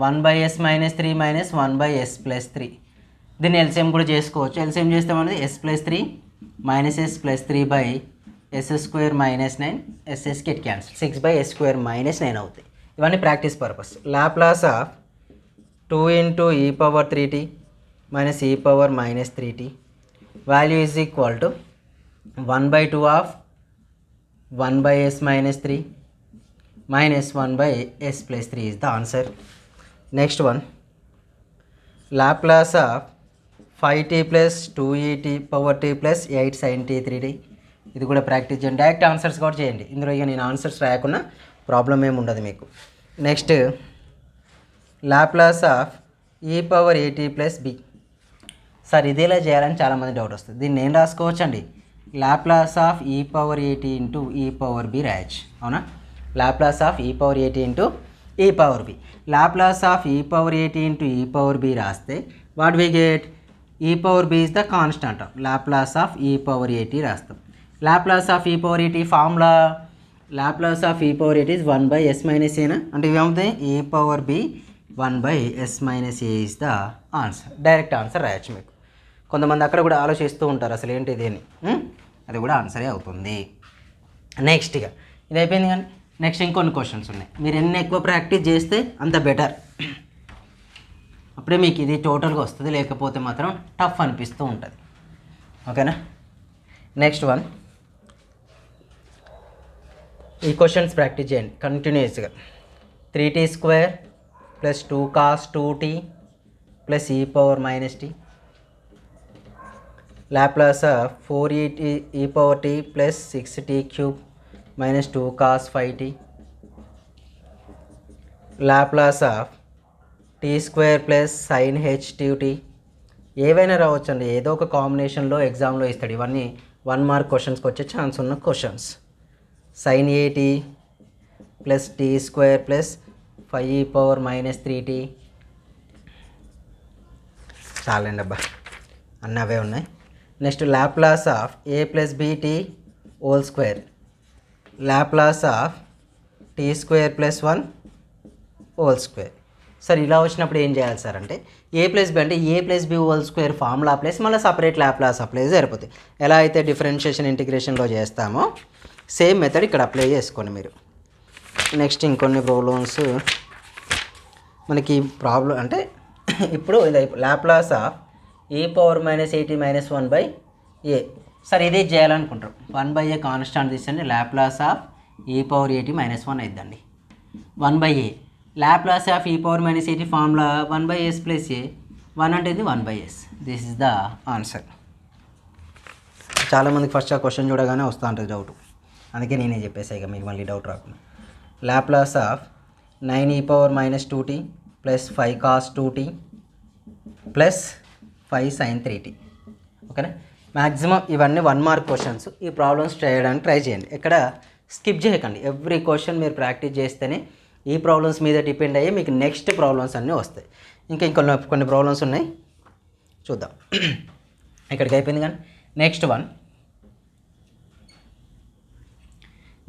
1 by s minus 3 minus 1 by s plus 3. దీన్ని LCM కూడా చేసుకోవచ్చు. LCM చేస్తామన్నది s plus 3 minus s plus 3 by s square minus 9. s kit cancel, 6 by s square minus 9 అవుతాయి. ఇవన్నీ practice purpose. Laplace of 2 into e power 3t minus e power minus 3t value is equal to 1 by 2 of 1 by s minus 3 minus 1 by s plus 3 is the answer. Next one, Laplace of 5t plus 2et power t plus 8 sin t 3t. ఇది కూడా practice చేయండి. Direct answers కూడా చేయండి. ఇందులో ఇక నేను answers రాయకుండా problem ఏమి ఉండదు మీకు. Next Laplace of e power at plus b. Sir ఇదేలా చేయాలని చాలామంది డౌట్ వస్తుంది. దీన్ని నేను రాసుకోవచ్చు అండి. Laplace of e power at into e power b రాయచ్చు. అవునా? Laplace of e power at into e power b. Laplace of e power at into e power b రాస్తే what we get? e power b is the constant of Laplace of e power at రాస్తాం. Laplace of e power at formula Laplace of e power at is 1 by s minus a. అంటే ఇవేమవుతాయి? e power b 1 by s minus a is the answer. Direct answer రాయొచ్చు మీకు. కొంతమంది అక్కడ కూడా ఆలోచిస్తూ ఉంటారు అసలు ఏంటిది అని. అది కూడా ఆన్సరే అవుతుంది. నెక్స్ట్ ఇక ఇది అయిపోయింది కానీ నెక్స్ట్ ఇంకొన్ని క్వశ్చన్స్ ఉన్నాయి. మీరు ఎన్ని ఎక్కువ ప్రాక్టీస్ చేస్తే అంత బెటర్, అప్పుడే మీకు ఇది టోటల్గా వస్తుంది, లేకపోతే మాత్రం టఫ్ అనిపిస్తూ ఉంటుంది. ఓకేనా. నెక్స్ట్ వన్, ఈ క్వశ్చన్స్ ప్రాక్టీస్ చేయండి కంటిన్యూస్గా. 3t² + 2 cos 2t + e power - t, Laplace of 4et e power t + 6t³ - 2 cos 5t, Laplace of t² + sin h 2t. ఏవైనా రావచ్చండి, ఏదో ఒక కాంబినేషన్లో ఎగ్జామ్లో ఇస్తాడు. ఇవన్నీ 1 మార్క్ క్వశ్చన్స్కి వచ్చే ఛాన్స్ ఉన్న questions. sin at + t² + 5e power - 3t. చాలండి అబ్బా, అన్నీ అవే ఉన్నాయి. Next Laplace of a + bt (2), Laplace of t² + 1 (2). Sir ఇలా వచ్చినప్పుడు ఏం చేయాలి సార్ అంటే, a + b అంటే a + b (2) ఫార్ములా ప్లస్ మళ్ళీ సపరేట్ లాప్లాస్ అప్లై సరిపోతుంది. ఎలా అయితే డిఫరెన్షియేషన్ ఇంటిగ్రేషన్లో చేస్తామో సేమ్ మెథడ్ ఇక్కడ అప్లై చేసుకోండి మీరు. నెక్స్ట్ ఇంకొన్ని ప్రాబ్లమ్స్ మనకి ప్రాబ్లం అంటే ఇప్పుడు Laplace of e power - at - 1/a. Sir ఇదే చేయాలనుకుంటారు. 1/a కాన్స్టాంట్ తీసండి, Laplace of e power at - 1 అయిద్దండి. 1/a Laplace of e power - at formula 1/s + a. 1 అంటే ఇది 1/s. This is the answer. చాలామందికి ఫస్ట్ ఆ క్వశ్చన్ చూడగానే వస్తూ ఉంటుంది డౌట్, అందుకే నేనే చెప్పేసా ఇక మీకు మళ్ళీ డౌట్ రాకుండా. Laplace of 9e power - 2t + 5 cos 2t + 5 sin 3t. ఓకేనా. మ్యాక్సిమం ఇవన్నీ 1 మార్క్ క్వశ్చన్స్. ఈ ప్రాబ్లమ్స్ చేయడానికి ట్రై చేయండి, ఎక్కడ స్కిప్ చేయకండి. ఎవ్రీ క్వశ్చన్ మీరు ప్రాక్టీస్ చేస్తేనే ఈ ప్రాబ్లమ్స్ మీద డిపెండ్ అయ్యి మీకు నెక్స్ట్ ప్రాబ్లమ్స్ అన్నీ వస్తాయి. ఇంకా కొన్ని ప్రాబ్లమ్స్ ఉన్నాయి, చూద్దాం. ఇక్కడికి అయిపోయింది కానీ next one,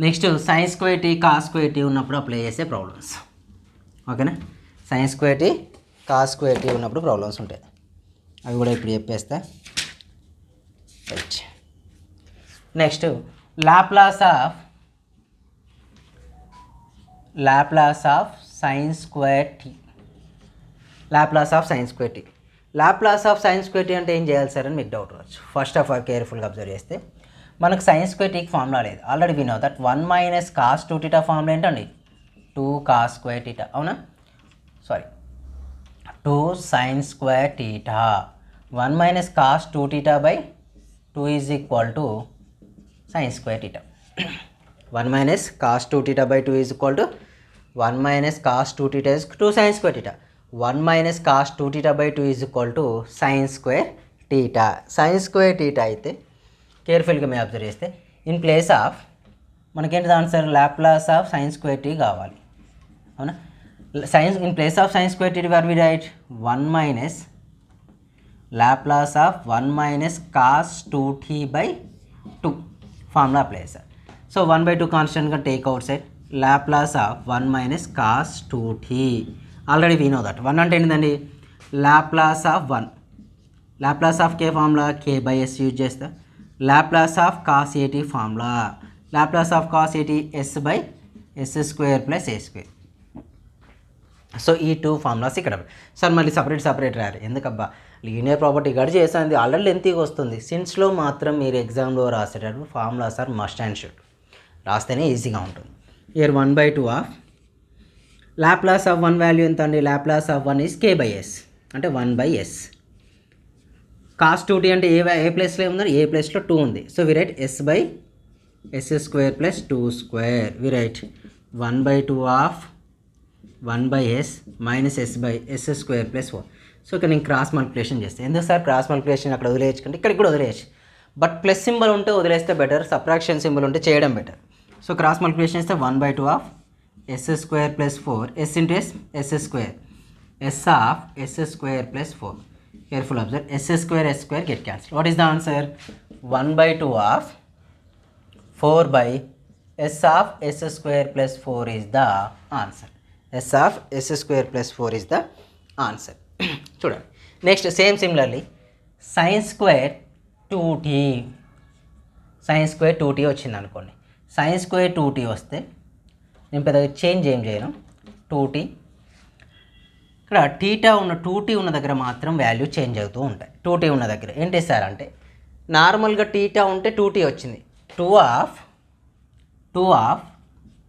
next sin² cos² ఉన్నప్పుడు అప్లై చేసే ప్రాబ్లమ్స్. ఓకేనా. sin² cos² ఉన్నప్పుడు ప్రాబ్లమ్స్ ఉంటాయి, అవి కూడా ఇప్పుడు చెప్పేస్తా. Right. Next Laplace of sin²t. Laplace of sin²t. Laplace of sin² అంటే ఏం చేయాలి సార్ అని మీకు డౌట్ రావచ్చు. ఫస్ట్ ఆఫ్ ఆల్ కేర్ఫుల్గా అబ్జర్వ్ చేస్తే మనకు sin²tకి ఫార్ములా లేదు, already we know that 1 - cos 2θ formula ఏంటండి 2 cos²θ. అవునా, sorry 2 sin²θ. 1 - cos 2θ/2 is equal to sin²θ. 1 - cos 2θ/2 is equal to 1 - cos 2θ is 2 sin²θ. 1 - cos 2θ/2 is equal to sin²θ. sin²θ అయితే కేర్ఫుల్గా మేము అబ్జర్వ్ చేస్తే ఇన్ ప్లేస్ ఆఫ్ మనకేంటి answer Laplace of sin²t కావాలి. అవునా. In place of sin²t వర్ we write 1 - Laplace of 1 - cos 2t/2 formula apply చేస్తారు. So 1/2 కాన్స్టెంట్గా take outside Laplace of 1 - cos 2t. Already we know that 1 అంటే ఏంటండి Laplace of 1. Laplace of k formula k/s use చేస్తా. Laplace of cos at formula Laplace of cos at s/s² + a². So ఈ 2 formulas ఇక్కడ. Sir మళ్ళీ separate రాయాలి ఎందుకబ్బా, linear property గడి చేసింది already లెంతీగా వస్తుంది. సిన్స్లో మాత్రం మీరు ఎగ్జామ్లో రాసేటప్పుడు formulas are must and should రాస్తేనే ఈజీగా ఉంటుంది. Here 1/2 of Laplace of 1 value ఎంత అండి, Laplace of 1 ఈజ్ k/s అంటే 1/s. cos 2t అంటే ఏ ప్లేస్లో ఉందండి, ఏ ప్లేస్లో 2 ఉంది. So we write s/s² + 2². We write 1/2 of 1/s - s/s² + 4. So ఇక్కడ నేను క్రాస్ మల్టిప్లికేషన్ చేస్తాను. ఎందుకు సార్ క్రాస్ మల్టిప్లికేషన్ అక్కడ వదిలేయచ్చు కంటే ఇక్కడికి కూడా వదిలేయచ్చు, బట్ ప్లస్ సింబల్ ఉంటే వదిలేస్తే బెటర్, సబ్ట్రాక్షన్ సింబల్ ఉంటే చేయడం బెటర్. సో క్రాస్ మల్టిప్లికేషన్ చేస్తే 1/2 of s² + 4, s into s, s², s of s² + 4. Careful observe, s² get cancelled. What is the answer? 1/2 of 4/s of s² + 4 is the answer. S of s² + 4 is the answer. చూడండి next similarly sin² 2t. sin² 2t వచ్చింది అనుకోండి. sin² 2t వస్తే నేను పెద్దగా change ఏం చేయను. 2t ఇక్కడ theta ఉన్న 2t ఉన్న దగ్గర మాత్రం వాల్యూ చేంజ్ అవుతూ ఉంటాయి. 2t ఉన్న దగ్గర ఏంటి సార్ అంటే నార్మల్గా టీటా ఉంటే 2t వచ్చింది. 2 ఆఫ్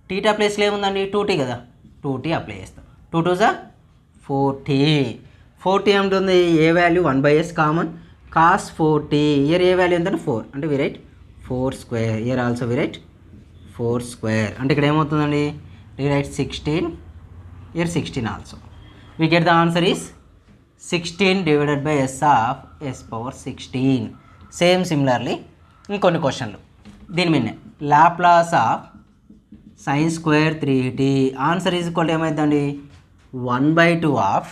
టీటా ప్లేస్లో ఏముందండి 2t కదా, 2t అప్లై చేస్తాం. 2 2 జా 4t. 4t ఉంటుంది ఏ value 1/s common cos 4t. Here ఏ వాల్యూ ఎంతంటే 4 అంటే we write 4 square. Here also we write 4 square. అంటే ఇక్కడ ఏమవుతుందండి we write 16. Here 16 also. We get the answer is 16 divided by s of s power 16. Same similarly ఇంకొన్ని క్వశ్చన్లు దీని మీదనే. Laplace of sin square 3t. Answer is equal ఏమైందండి 1/2 of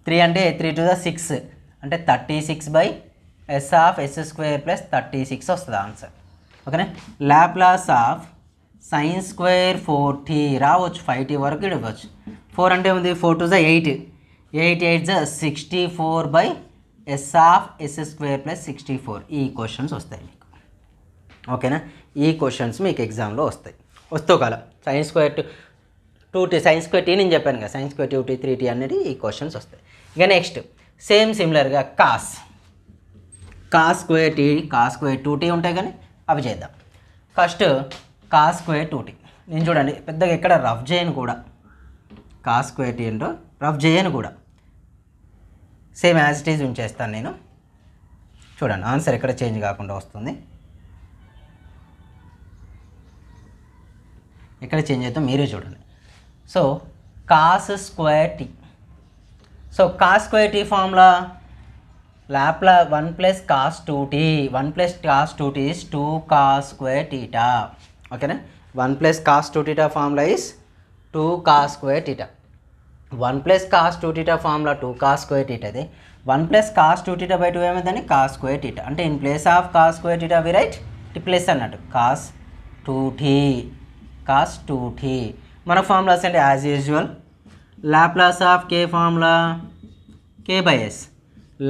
3 అంటే 3 to the 6 అంటే 36/s of s square plus 36 వస్తుంది answer. ఓకేనా. Laplace of sin square 4t రావచ్చు 5t వరకు ఇవ్వచ్చు. 4 అంటే ఉంది 4 to the 8 8 8 64/s of s square plus 64. ఈ క్వశ్చన్స్ వస్తాయి మీకు. ఓకేనా. ఈ క్వశ్చన్స్ మీకు ఎగ్జామ్లో వస్తాయి. వస్తూ కాల sin square 2t sin square t నేను చెప్పాను కదా, sin స్క్వేర్ 2t 3t అనేది ఈ క్వశ్చన్స్ వస్తాయి. ఇక నెక్స్ట్ సేమ్ సిమిలర్గా కాస్ స్క్వేర్ 2t ఉంటాయి కానీ అవి చేద్దాం. ఫస్ట్ కాస్ స్క్వేర్ 2t నేను చూడండి పెద్దగా ఎక్కడ రఫ్ చేయను కూడా. కాస్ స్క్వేర్ t ఏంటో రఫ్ చేయను కూడా, సేమ్ యాజ్ ఇట్ ఈజ్ ఉంచేస్తాను నేను. చూడండి ఆన్సర్ ఎక్కడ చేంజ్ కాకుండా వస్తుంది. ఎక్కడ చేంజ్ అవుతుందో మీరే చూడండి. So cos square t. So cos square t formula Laplace 1 + cos 2t. 1 + cos 2t is 2 cos square theta. ఓకేనా. 1 + cos 2t formula is 2 cos square theta. 1 + cos 2t formula 2 cos square theta అయితే 1 + cos 2θ/2 ఏమైందని cos square theta. అంటే in place of cos square theta we write plus అన్నట్టు cos 2t. మన formulas అంటే as usual Laplace of k formula k/s.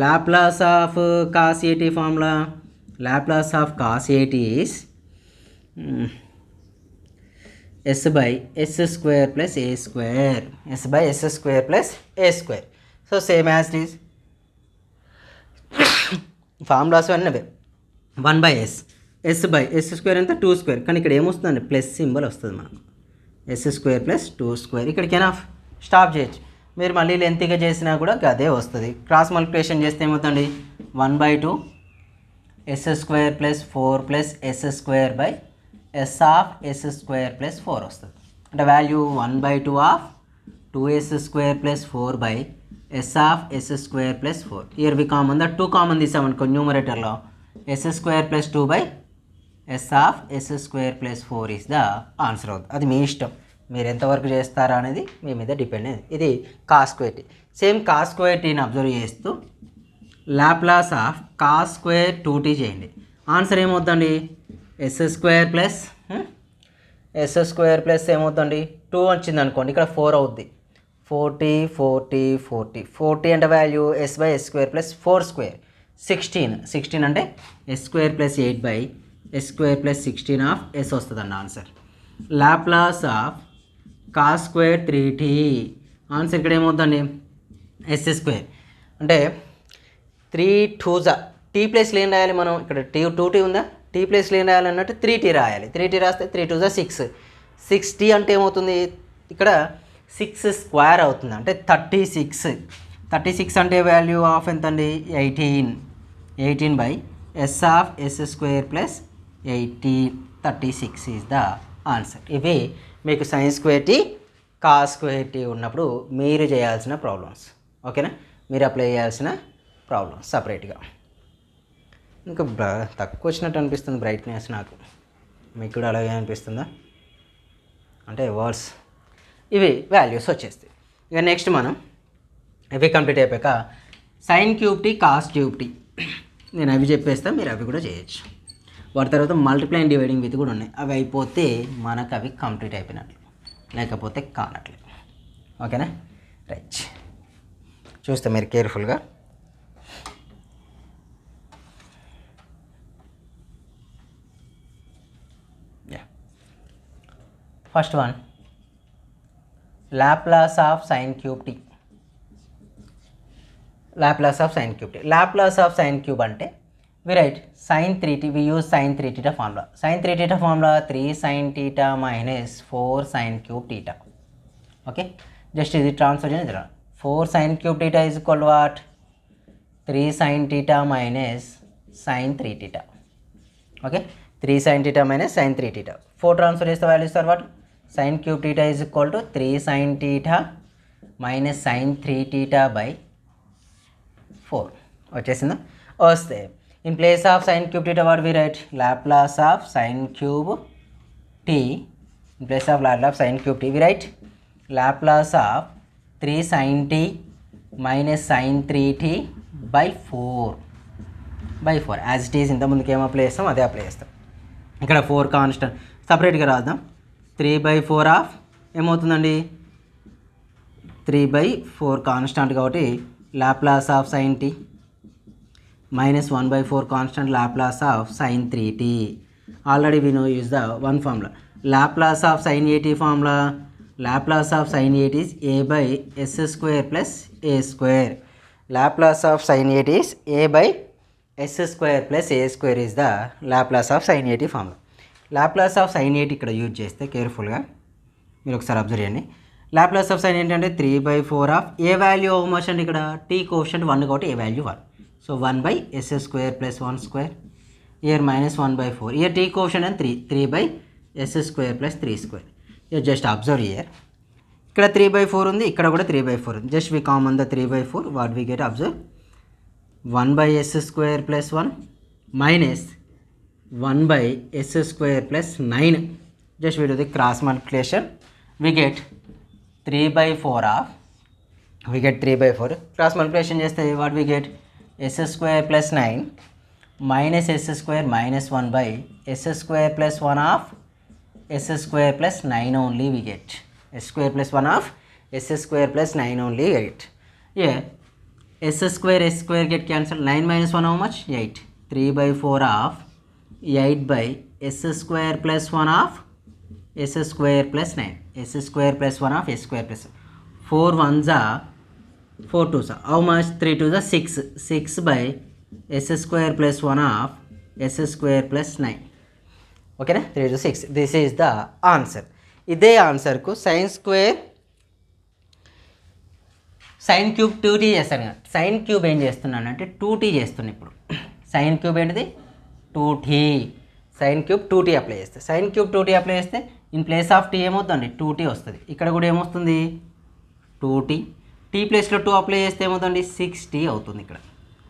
Laplace of cos at formula Laplace of cos at is s/s square plus a square. s/s square plus a square. So same as it is formulas అన్నవే 1/s s/s square అంతా 2 square. కానీ ఇక్కడ ఏమొస్తుందండి plus symbol వస్తుంది మనకు s square plus 2 square. ఇక్కడికైనా stop చేయొచ్చు. మీరు మళ్ళీ లెంతీగా చేసినా కూడా అదే వస్తుంది. క్రాస్ మల్టిప్లికేషన్ చేస్తే ఏమవుతుంది 1/2 s square plus 4 plus s square by s of s square plus 4 వస్తుంది. అంటే value 1/2 of 2s square plus 4 by s of s square plus 4. Here we common the 2 common తీసామనుకో న్యూమరేటర్లో s square plus 2 by s of s square plus 4 is the answer అవుతుంది. అది మీ ఇష్టం, మీరు ఎంతవరకు చేస్తారా అనేది మీ మీద డిపెండ్ అయింది. ఇది cos square T. Same cos square టీని అబ్జర్వ్ చేస్తూ Laplace of cos square 2t చేయండి. ఆన్సర్ ఏమవుతుందండి s స్క్వేర్ ప్లస్ ఏమవుతుందండి 2 వచ్చింది అనుకోండి, ఇక్కడ 4 అవుద్ది. 40 అంటే value s/s square plus 4 square 16 అంటే s square plus 8/s square plus 16 of s వస్తుందండి answer. Laplace of cos square 3t. Answer ఇక్కడ ఏమవుతుందండి s స్క్వేర్ అంటే 3 2 t ప్లేస్లో ఏం రాయాలి మనం, ఇక్కడ 2t ఉందా, t ప్లేస్లో ఏం రాయాలి అన్నట్టు 3t రాయాలి. 3t రాస్తే 3 2 6 6t అంటే ఏమవుతుంది ఇక్కడ 6 స్క్వేర్ అవుతుంది అంటే 36 అంటే వాల్యూ ఆఫ్ ఎంత అండి 18/s ఆఫ్ s square plus 36 is the answer. ఇవి మీకు sin square tea cos square T ఉన్నప్పుడు మీరు చేయాల్సిన ప్రాబ్లమ్స్. ఓకేనా, మీరు అప్లై చేయాల్సిన ప్రాబ్లమ్స్ సపరేట్గా. ఇంకా తక్కువ వచ్చినట్టు అనిపిస్తుంది బ్రైట్నెస్ నాకు, మీకు కూడా అలాగే అనిపిస్తుందా అంటే వర్డ్స్ ఇవి వాల్యూస్ వచ్చేస్తాయి. ఇక నెక్స్ట్ మనం ఇవి కంప్లీట్ అయిపోయాక sin cube T cos cube T నేను అవి చెప్పేస్తాను, మీరు అవి కూడా చేయొచ్చు. వాటి తర్వాత మల్టిప్లై అండ్ డివైడింగ్ విత్ కూడా ఉన్నాయి. అవి అయిపోతే మనకు అవి కంప్లీట్ అయిపోయినట్లు, లేకపోతే కానట్లేదు. ఓకేనా, రైట్. చూస్తే మీరు కేర్ఫుల్గా first one Laplace of sine cube T. Laplace of sine cube T. Laplace of sine cube అంటే we write sin 3t, we use sin 3 theta formula. Sin 3 theta formula 3 sin theta minus 4 sin cube theta. Okay, just ఇది transfer చేయండి. 4 sin cube theta is equal to what? 3 sin theta minus sin 3 theta. Okay, 3 sin theta minus sin 3 theta. 4 transfer చేస్తే values are what? sin cube theta is equal to 3 sin theta minus sin 3 theta by 4. వచ్చేసిందా? వస్తే in place of sin cube theta what we write? Laplace of sin cube t. In place of Laplace of sin cube t we write Laplace of 3 sin t minus sin 3t by 4 as it is. ఇంత ముందుకు ఏం apply చేస్తాం అదే apply చేస్తాం. ఇక్కడ 4 constant సపరేట్గా రాద్దాం. 3/4 of ఏమవుతుందండి? 3/4 కాన్స్టెంట్ కాబట్టి Laplace of sin t minus 1/4 constant Laplace of sin 3t. Already we know use the one formula. Laplace of sin 8 formula. Laplace of sin 8 is a by s square plus a square. Laplace of sin 8 is a by s square plus a square is the Laplace of sin 8 formula. Laplace of sin 8 ఇక్కడ use చేస్తే కేర్ఫుల్గా మీరు ఒకసారి observe చేయండి. Laplace of sin 8 అంటే 3/4 of A value how much అంటే ఇక్కడ t coefficient 1 కాబట్టి ఏ value 1. So 1 by s square plus 1 square. Here minus 1/4. Here t coefficient and 3. 3 by s square plus 3 square. Here just observe here. ఇక్కడ 3/4 ఉంది, ఇక్కడ కూడా 3/4 ఉంది. Just we common the 3/4. What we get? Observe. 1 by s square plus 1 minus 1 by s square plus 9. Just we do the cross multiplication. We get 3/4 of. We get 3/4. Cross multiplication చేస్తే what we get? s square plus 9 minus s square minus 1 by s square plus 1 of s square plus 9 only we get. S square plus 1 of s square plus 9 only we get. Here s square get cancelled. 9 minus 1 how much? 8. 3/4 of 8 by s square plus 1 of s square plus 9. S square plus 1 of s square plus 4 1s are 4 2s are how much? 3 2s are 6. 6 by s square plus 1 of s square plus 9. ఓకేనా? 3 to 6. This is the answer. ఇదే ఆన్సర్కు sine square sine cube 2t చేస్తాను కదా. Sine cube ఏం చేస్తున్నాను అంటే 2t చేస్తున్నాను ఇప్పుడు. సైన్ క్యూబ్ ఏంటిది? 2t. Sign cube 2t apply చేస్తే, సైన్ క్యూబ్ 2t అప్లై చేస్తే ఇన్ ప్లేస్ ఆఫ్ t ఏమవుతుందండి? 2t వస్తుంది. ఇక్కడ కూడా ఏమొస్తుంది? 2t. t ప్లేస్లో 2 అప్లై చేస్తే ఏమవుతుంది? 6t అవుతుంది. ఇక్కడ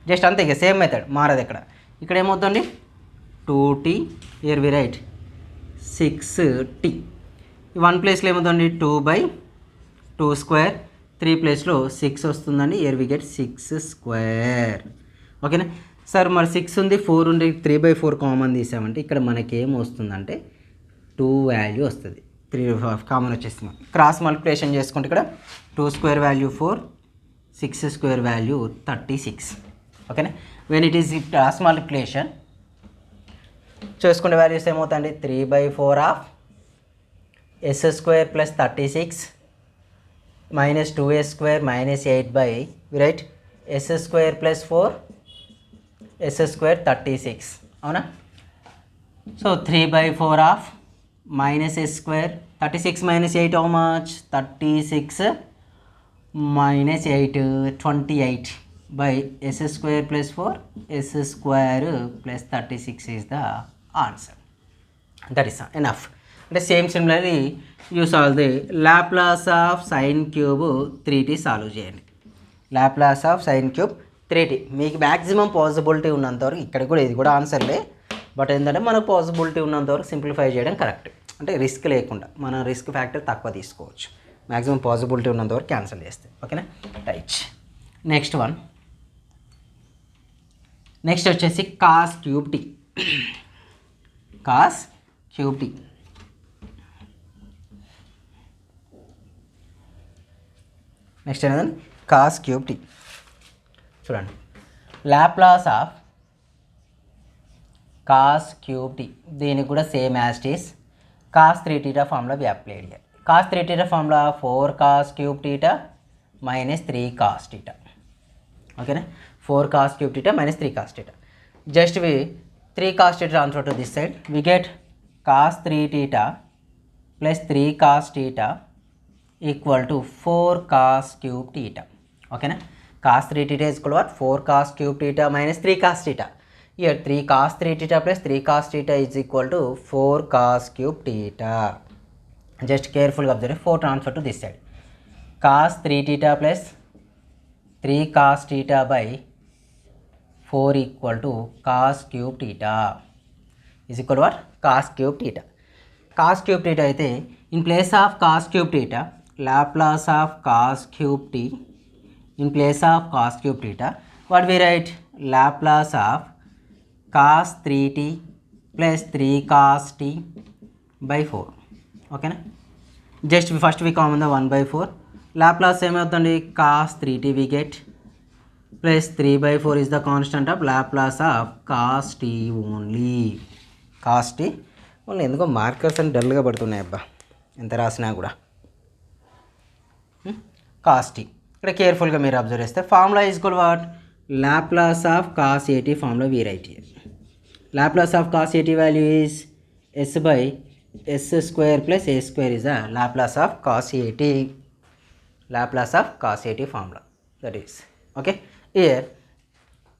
జస్ట్ అంతే, ఇక సేమ్ మెథడ్ మారదు. ఇక్కడ ఏమవుతుంది? 2t. Here we right 6t. 1 ప్లేస్లో ఏమవుతుంది? 2/2 స్క్వేర్. 3 ప్లేస్లో 6 వస్తుందండి. Here we get 6 square. ఓకేనా సార్? మరి 6 ఉంది, 4 ఉంది, 3/4 కామన్ తీసామంటే ఇక్కడ మనకి ఏం వస్తుందంటే 2 వాల్యూ వస్తుంది. 3 కామన్ వచ్చేస్తుంది. క్రాస్ మల్టిప్లికేషన్ చేసుకుంటే ఇక్కడ 2 స్క్వేర్ వాల్యూ 4, 6 స్క్వేర్ వాల్యూ 36. ఓకేనా? When it is cross multiplication చేసుకునే వాల్యూస్ ఏమవుతాయండి? 3/4 of s square plus 36 minus 2s square minus 8 by right s square plus 4 s square 36. అవునా? So 3/4 of minus s square 36 minus 8 how much? 36 minus 8 28 by s square plus 4 s square plus 36 is the answer. That is enough. The same similarly you solve the Laplace of sin cube 3t solve చేయండి. Laplace of sin cube 3t మీకు maximum possibility ఉన్నంత వరకు ఇక్కడ కూడా ఇది కూడా ఆన్సర్లే. But ఏంటంటే మనకు పాసిబిలిటీ ఉన్నంత వరకు సింప్లిఫై చేయడం కరెక్ట్. అంటే రిస్క్ లేకుండా మన రిస్క్ ఫ్యాక్టర్ తక్కువ తీసుకోవచ్చు. మ్యాక్సిమం పాసిబిలిటీ ఉన్నంత వరకు క్యాన్సిల్ చేస్తే. ఓకేనా? రైట్. Next one. నెక్స్ట్ వచ్చేసి cos cube T. Cos cube T. Next ఏంటంటే కాస్ క్యూబ్ టీ. చూడండి, Laplace of cos cube T. దీనికి కూడా same as it is cos 3 theta formula we applied here. Cos 3 theta formula 4 cos cube theta minus 3 cos theta. Okay, 4 cos cube theta minus 3 cos theta. Just we 3 cos theta transfer to this side. We get cos 3 theta plus 3 cos theta equal to 4 cos cube theta. Okay, cos 3 theta is equal to what? 4 cos cube theta minus 3 cos theta. Here 3 cos 3 theta plus 3 cos theta is equal to 4 cos cube theta. Just carefully observe, 4 transfer to this side. Cos 3 theta plus 3 cos theta by 4 equal to cos cube theta is equal to what? Cos cube theta. Cos cube theta అయితే in place of cos cube theta, Laplace of cos cube t, in place of cos cube theta, what we write? Laplace of cos 3t plus 3 cos t by 4. Okay, just first we common the 1 by 4. Laplace ఏమవుతుంది? cos 3t we get plus 3 by 4 is the constant of Laplace of cos t only. Cos t only. ఎందుకో markers అని డల్గా పడుతున్నాయి అబ్బా ఎంత రాసినా కూడా. cos t ఇక్కడ కేర్ఫుల్గా మీరు అబ్జర్వ్ చేస్తే formula is equal what? Laplace of cos at formula we write here. Laplace of cos at value is s by s square plus a square is the Laplace of cos at. Laplace of cos at formula, that is okay. Here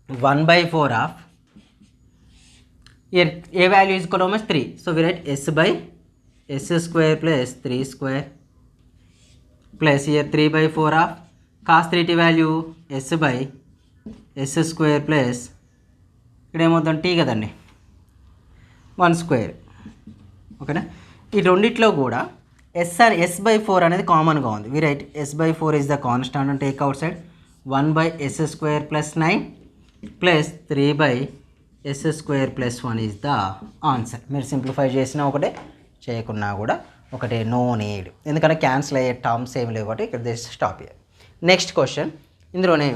1 by 4 of, here a value is equal to almost 3, so we write s by s square plus 3 square plus here 3 by 4 of cos 3t value s by s square plus ఇక్కడ ఏమవుతుంది? t కదండి, 1 square. ఓకేనా? ఈ రెండిట్లో కూడా s by 4 అనేది కామన్గా ఉంది. We write s by 4 is the constant and take outside 1 by s square plus 9 plus 3 by s square plus 1 is the answer. మీరు సింప్లిఫై చేసినా ఒకటే, చేయకున్నా కూడా ఒకటే, నో నీడ్. ఎందుకంటే క్యాన్సిల్ అయ్యే టర్మ్స్ ఏమి లేవు కాబట్టి ఇక్కడ this stop year. Next question. ఇందులోనే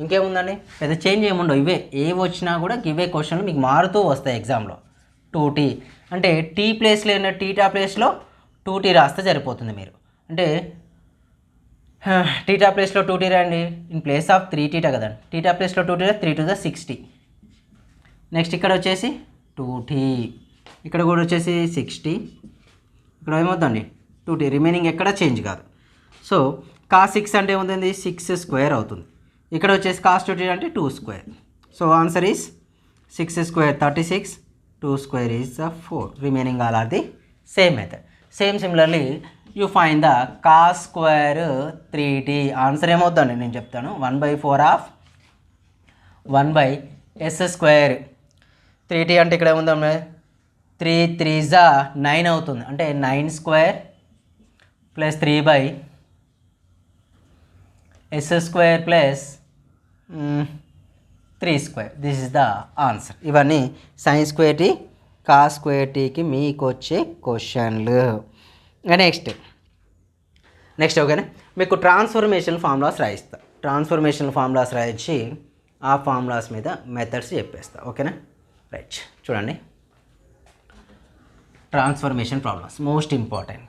ఇంకేముందండి, పెద్ద చేంజ్ ఏముండవు. ఇవే ఏవి వచ్చినా కూడా ఇవే క్వశ్చన్లు మీకు మారుతూ వస్తాయి ఎగ్జామ్లో. 2t అంటే టీ ప్లేస్లో అయినా టీటా ప్లేస్లో 2t రాస్తే సరిపోతుంది. మీరు అంటే టీటా ప్లేస్లో 2t రండి, ఇన్ ప్లేస్ ఆఫ్ 3t కదండి. టీటా ప్లేస్లో 2t 3 to the 60. నెక్స్ట్ ఇక్కడ వచ్చేసి 2t, ఇక్కడ కూడా వచ్చేసి 60, ఇక్కడ ఏమవుతుందండి 2t, రిమైనింగ్ ఎక్కడ చేంజ్ కాదు. సో cos 6 అంటే ఏమవుతుంది? 6 స్క్వేర్ అవుతుంది. ఇక్కడ వచ్చేసి cos 2t అంటే 2 square. So answer is 6 square 36, 2 square is 4. Remaining all are the same method. Same similarly you find the cos square 3t. Answer ఏమవుతుందండి నేను చెప్తాను. 1 by 4 ఆఫ్ 1 by s స్క్వేర్ 3t అంటే ఇక్కడ ఏముందమ్మా? 3 3 9 అవుతుంది. అంటే 9 square plus 3 by s square plus 3 square. This is the answer. ఇవన్నీ sine square tea, cos square టీకి మీకు వచ్చే క్వశ్చన్లు. నెక్స్ట్ ఓకేనా, మీకు ట్రాన్స్ఫర్మేషన్ ఫార్ములాస్ రాయిస్తా. ట్రాన్స్ఫర్మేషన్ ఫార్ములాస్ రాయించి ఆ ఫార్ములాస్ మీద మెథడ్స్ చెప్పేస్తా. ఓకేనా, రైట్. చూడండి, ట్రాన్స్ఫర్మేషన్ ప్రాబ్లమ్స్ మోస్ట్ ఇంపార్టెంట్.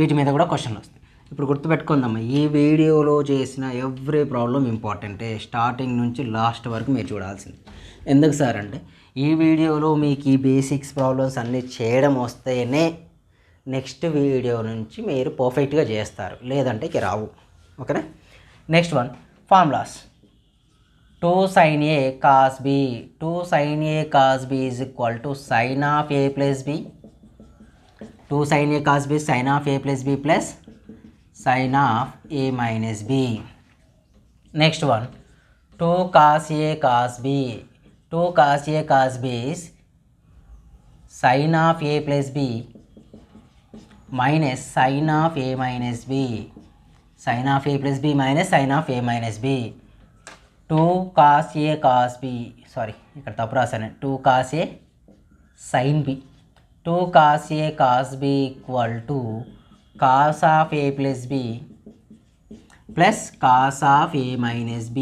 వీటి మీద కూడా క్వశ్చన్లు వస్తాయి. ఇప్పుడు గుర్తుపెట్టుకుందామా, ఈ వీడియోలో చేసిన ఎవ్రీ ప్రాబ్లం ఇంపార్టెంటే. స్టార్టింగ్ నుంచి లాస్ట్ వరకు మీరు చూడాల్సింది. ఎందుకు సార్ అంటే, ఈ వీడియోలో మీకు ఈ బేసిక్స్ ప్రాబ్లమ్స్ అన్నీ చేయడం వస్తేనే నెక్స్ట్ వీడియో నుంచి మీరు పర్ఫెక్ట్గా చేస్తారు, లేదంటే ఇక రావు. ఓకేనా. Next one, formulas. 2 sin a cos b, 2 sin a cos b is equal to sin of a plus b. 2 sin a cos b sin of a plus b plus sin of a minus b. Next one, 2 cos a cos b, 2 cos a cos b is sin of a plus b minus sin of a minus b. Sin of a plus b minus sin of a minus b. 2 cos a cos b, sorry ఇక్కడ తప్పు రాశాను. 2 cos a sin b, 2 cos a cos b equal to cos of a plus b plus cos of a minus b.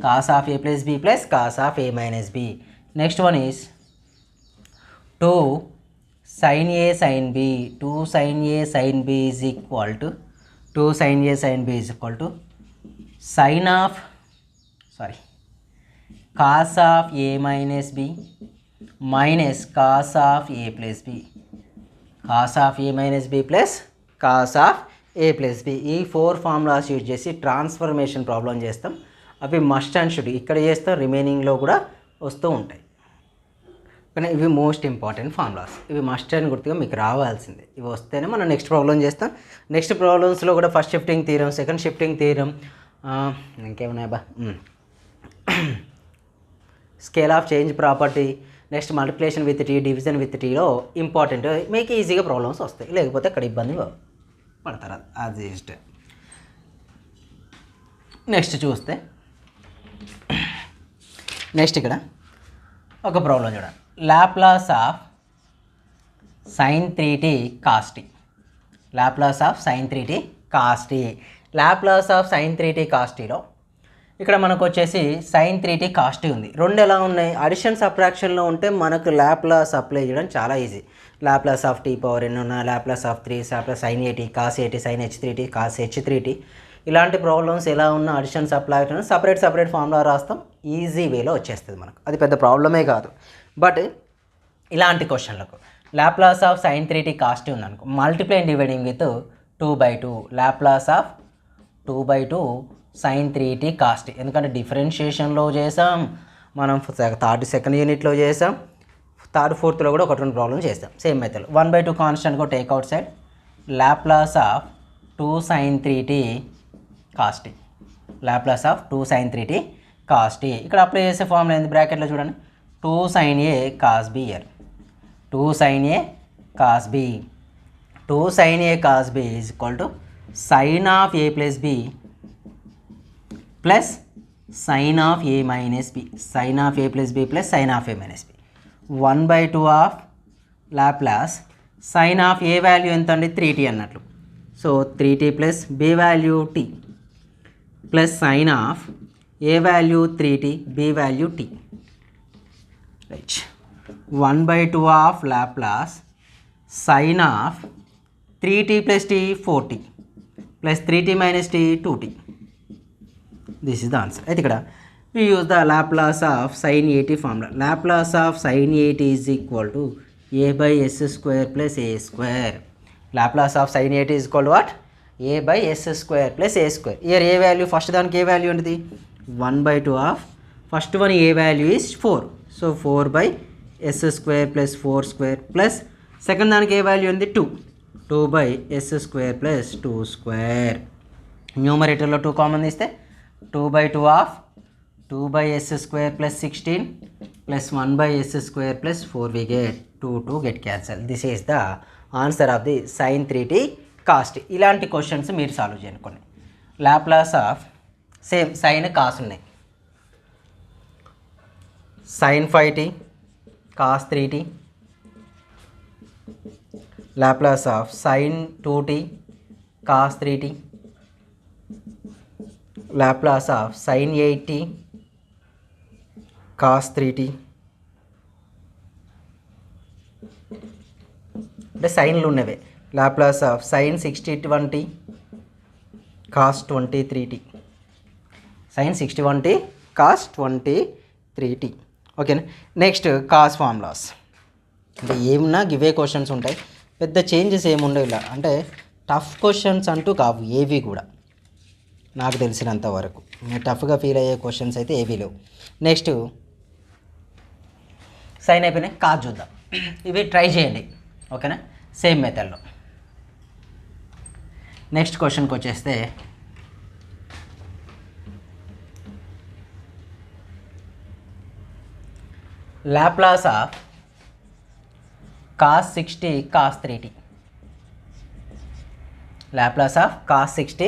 Cos of a plus b plus cos of a minus b. Next one is 2 sin A sin B, 2 sin A sin B is equal to 2 sin A sin B is equal to sin of cos of A minus B minus cos of A plus B, cos of A minus B plus cos of A plus B. ఈ 4 formulas use చేసి transformation problem చేస్తాం. అవి must and should ఇక్కడ చేస్తాం, రిమైనింగ్లో కూడా వస్తూ ఉంటాయి. కానీ ఇవి మోస్ట్ ఇంపార్టెంట్ ఫార్ములాస్, ఇవి మస్ట్ అండ్ గుర్తుగా మీకు రావాల్సిందే. ఇవి వస్తేనే మనం నెక్స్ట్ ప్రాబ్లం చేస్తాం. నెక్స్ట్ ప్రాబ్లమ్స్లో కూడా first shifting theorem, second shifting theorem, ఇంకేమున్నాయి బా, scale of change property, next multiplication with T, division with టీలో ఇంపార్టెంట్ మీకు ఈజీగా ప్రాబ్లమ్స్ వస్తాయి. లేకపోతే అక్కడ ఇబ్బంది పడతారు. అది ఇష్టం. నెక్స్ట్ చూస్తే నెక్స్ట్ ఇక్కడ ఒక ప్రాబ్లం చూడండి. Laplace of sin 3t cos t, Laplace of sin 3t cos t, Laplace of sin 3t cos tలో ఇక్కడ మనకు వచ్చేసి sin 3t cos t ఉంది. రెండు ఎలా ఉన్నాయి, అడిషన్ సబ్ట్రాక్షన్లో ఉంటే మనకు లాప్లాస్ అప్లై చేయడం చాలా easy. Laplace of t power n ఉన్న, Laplace of 3, Laplace sin at cos at sin h3t cos h3t, ఇలాంటి ప్రాబ్లమ్స్ ఎలా ఉన్న అడిషన్ సబ్ట్రాక్షన్ సపరేట్ ఫార్ములా రాస్తాం, ఈజీ వేలో వచ్చేస్తుంది మనకు. అది పెద్ద ప్రాబ్లమే కాదు. బట్ ఇలాంటి క్వశ్చన్లకు Laplace of sin 3t cos t ఉందనుకో, multiply and dividing with 2/2, Laplace of 2/2 sin 3t cos t. ఎందుకంటే డిఫరెన్షియేషన్లో చేసాం మనం, సెకండ్ యూనిట్లో చేసాం, థర్డ్ ఫోర్త్లో కూడా ఒకటి రెండు ప్రాబ్లమ్ చేస్తాం సేమ్ మెథడ్. 1/2 కాన్స్టెంట్ కూడా take outside, Laplace of 2 sin 3t cos t, Laplace of 2 sin 3t cos t. ఇక్కడ అప్లై చేసే ఫార్ములా ఏంది, బ్రాకెట్లో చూడండి, 2 sin A cos B, 2 sin A cos B, 2 sin A cos B is equal to sin of A plus B plus sin of A minus B, sin of A plus B plus sin of A minus B, 1/2 of Laplace sin of A value ఎంత అండి, 3t అన్నట్లు. So 3t plus B value t plus sin of A value 3t, B value t, right. 1/2 of Laplace sin of 3t plus t 4t plus 3t minus t 2t. This is the answer. అయితే ఇక్కడ we use the Laplace of sin 80 formula. Laplace of sin 80 is equal to a by s square plus a square. Laplace of sin 80 is equal to what? a by s square plus a square. Here a value, first దానికి a value ఉంటుంది 1/2 of, first one a value is 4, so 4 by s square plus 4 square plus second దానికి a value ఉంది 2 by s square plus 2 square. న్యూమరేటర్లో 2 common తీస్తే 2/2 of 2 by s square plus 16 plus 1 by s square plus 4 we get 2 get cancelled. This is the answer of the sin 3t cos t. ఇలాంటి questions మీరు solve చేయనుకోండి. Laplace of same sine cos ఉన్నాయి, sin 5t cos 3t, Laplace of sin 2t cos 3t, Laplace of sin 8t cos 3t. అంటే సైన్లు ఉన్నవే. Laplace of sin 61t cos 23t, sin 61t cos 23t. ఓకేనా. Next cos formulas, అంటే ఏమన్నా గివే questions ఉంటాయి, పెద్ద changes ఏముండవు. ఇలా అంటే టఫ్ క్వశ్చన్స్ అంటూ కావు ఏవి కూడా, నాకు తెలిసినంత వరకు టఫ్గా ఫీల్ అయ్యే క్వశ్చన్స్ అయితే ఏవీ లేవు. నెక్స్ట్ సైన్ అయిపోయినాయి, కాజ్ చూద్దాం. ఇవి ట్రై చేయండి, ఓకేనా, సేమ్ మెథడ్లో. నెక్స్ట్ క్వశ్చన్కి వచ్చేస్తే Laplace of cos 60 cos 3t, Laplace of cos 60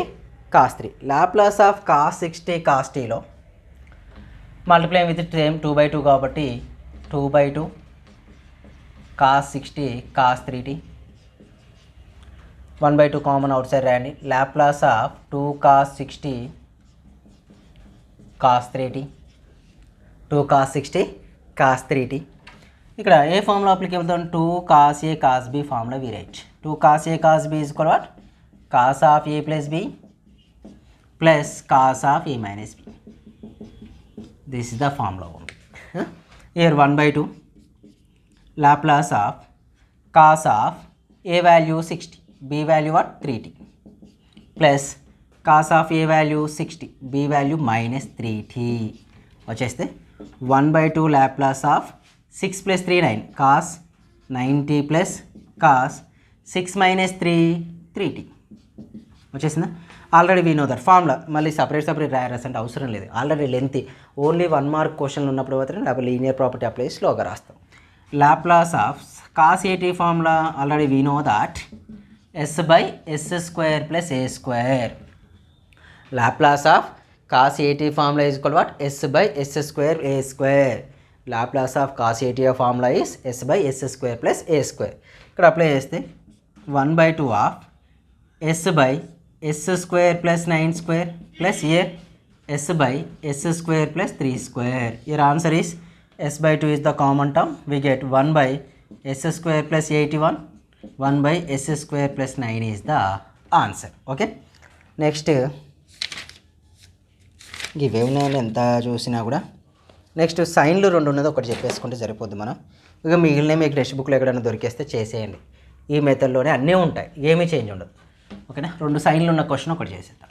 cos 3. Laplace of cos 60 cos tలో మల్టిప్లై విత్ సేమ్ 2/2 కాబట్టి 2/2 cos 60 cos 3t, 1/2 common outside రాయండి. Laplace of 2 cos 60 cos 3t, 2 cos 60 cos 3t. ఇక్కడ ఏ formula applicable అవుతుంది, 2 cos A cos B formula we write. 2 cos A cos B is equal what, cos of A plus B plus cos of A minus B. This is the formula only. Here 1/2 Laplace of cos of A value 60, B value what 3t plus cos of A value 60, B value minus 3t వచ్చేస్తే 1/2 Laplace of 6 + 3 9 cos 90 plus cos 6 minus 3 3t వచ్చేసిందా. Already we know that formula, మళ్ళీ separate రాయాల్సిన అవసరం లేదు, already length. Only 1 mark క్వశ్చన్లు ఉన్నప్పుడు మాత్రం లేకపోతే linear property apply స్లోగా రాస్తాం. Laplace of cos AT formula already we know that s/s² + a². Laplace of cos AT formula is equal what, s/s² a². Laplace of cos AT formula is s/s² + a². ఇక్కడ apply చేస్తే 1/2 of s/s² + 9² plus here s/s² + 3². Here answer is s/2 is the common term. We get 1/s² + 81, 1/s² + 9 is the answer. Okay, next ఇవేమన్నా ఎంత చూసినా కూడా next సైన్లు 2 ఉన్నది, ఒకటి చెప్పేసుకుంటే సరిపోద్ది. మనం ఇక మిగిలిన మీకు టెక్స్ట్ బుక్లో ఎక్కడైనా దొరికేస్తే చేసేయండి. ఈ మెథడ్లోనే అన్నీ ఉంటాయి, ఏమీ చేంజ్ ఉండదు. ఓకేనా, 2 సైన్లు ఉన్న క్వశ్చన్ ఒకటి చేసేద్దాం.